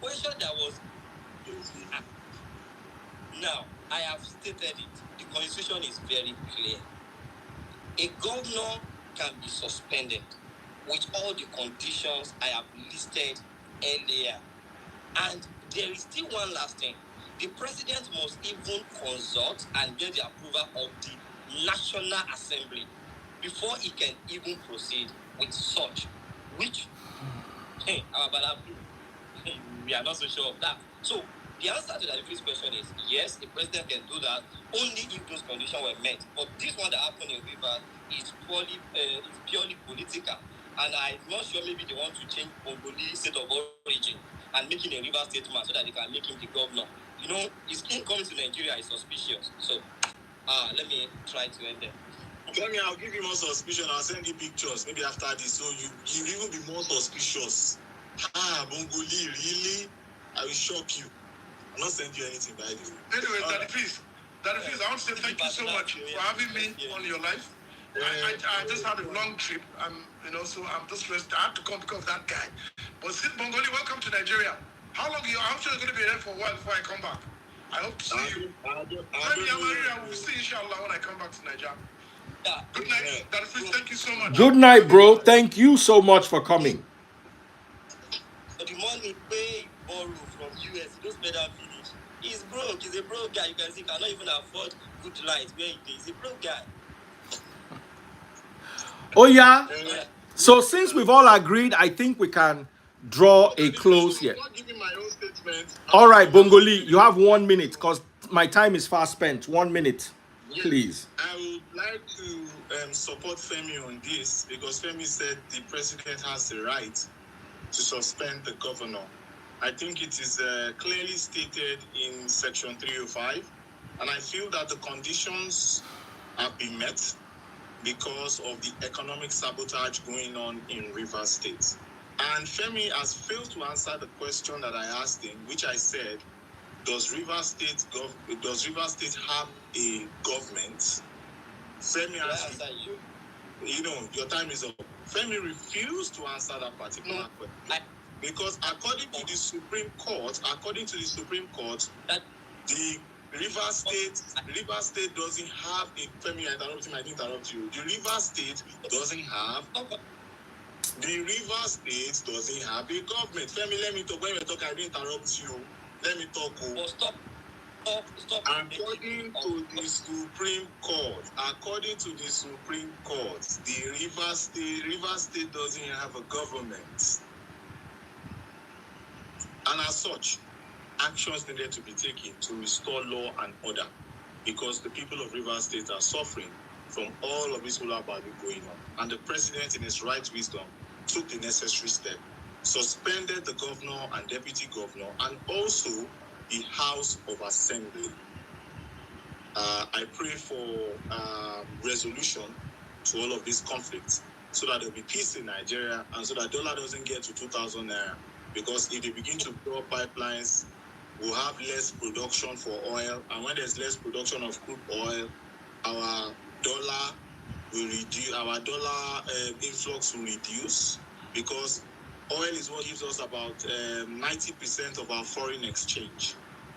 question that was. Now, I have stated it. The constitution is very clear. A governor can be suspended with all the conditions I have listed earlier. And there is still one last thing. The president must even consult and get the approval of the National Assembly before he can even proceed with such, which, we are not so sure of that. So, the answer to that first question is yes, the president can do that only if those conditions were met. But this one that happened in Rivers is purely political. And I'm not sure maybe they want to change Bongoli state of origin and make him a Rivers State man so that they can make him the governor. His king coming to Nigeria is suspicious. So, let me try to end there. Tell me, I'll give you more suspicion. I'll send you pictures maybe after this. So you even be more suspicious. Bongoli, really? I will shock you. I'm not sending you anything by the way. Anyway, Daddy Fizz, I want to say thank you so much for having me on your life. I just had a long trip, so I'm just rested. I had to come because of that guy. But since Bongoli, welcome to Nigeria. How long are you? I'm sure you're going to be there for a while before I come back. I hope to see you. I will see you, inshallah, when I come back to Nigeria. Yeah. Good night, Daddy Fizz. Thank you so much. Good night, bro. Thank you so much for coming. But the money pay borrow from US, those better finish. He's broke. He's a broke guy. You can see, cannot even afford good light where he is. He's a broke guy. Oh, yeah. So since we've all agreed, I think we can draw a close here. All right, Bongoli, you have 1 minute because my time is fast spent. 1 minute, please. I would like to support Femi on this because Femi said the president has the right to suspend the governor. I think it is clearly stated in Section 305, and I feel that the conditions have been met because of the economic sabotage going on in Rivers State. And Femi has failed to answer the question that I asked him, which I said, does Rivers State have a government? Femi has, your time is up. Femi refused to answer that particular question because according to the Supreme Court, the Rivers State doesn't have a Femi. I didn't interrupt you. The Rivers State doesn't have a government. Femi, let me talk. When we talk, I didn't interrupt you. Let me talk. Stop. According to the Supreme Court, the Rivers State doesn't have a government, and as such, actions needed to be taken to restore law and order, because the people of Rivers State are suffering from all of this hula going on, and the president, in his right wisdom, took the necessary step, suspended the governor and deputy governor, and also the House of Assembly. I pray for resolution to all of these conflicts so that there will be peace in Nigeria and so that dollar doesn't get to 2,000 naira. Because if they begin to blow pipelines, we'll have less production for oil. And when there's less production of crude oil, our dollar will reduce, influx will reduce, because oil is what gives us about 90% of our foreign exchange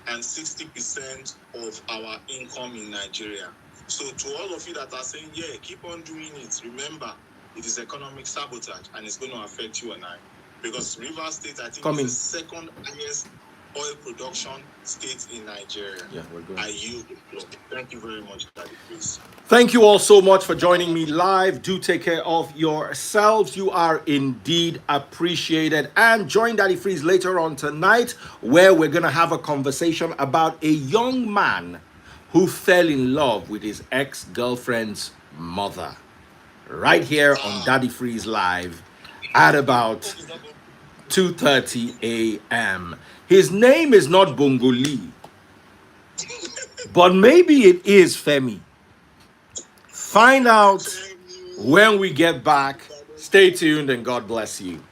and 60% of our income in Nigeria. So to all of you that are saying, yeah, keep on doing it, remember, it is economic sabotage, and it's going to affect you and I. Because Rivers State, I think, Coming. is the second highest oil production state in Nigeria. Yeah, we're good. I yield the floor. Thank you very much, Daddy, please. Thank you all so much for joining me live. Do take care of yourselves. You are indeed appreciated. And join Daddy Freeze later on tonight, where we're going to have a conversation about a young man who fell in love with his ex-girlfriend's mother. Right here on Daddy Freeze Live at about 2:30 a.m. His name is not Bongoli, but maybe it is Femi. Find out when we get back. Stay tuned and God bless you.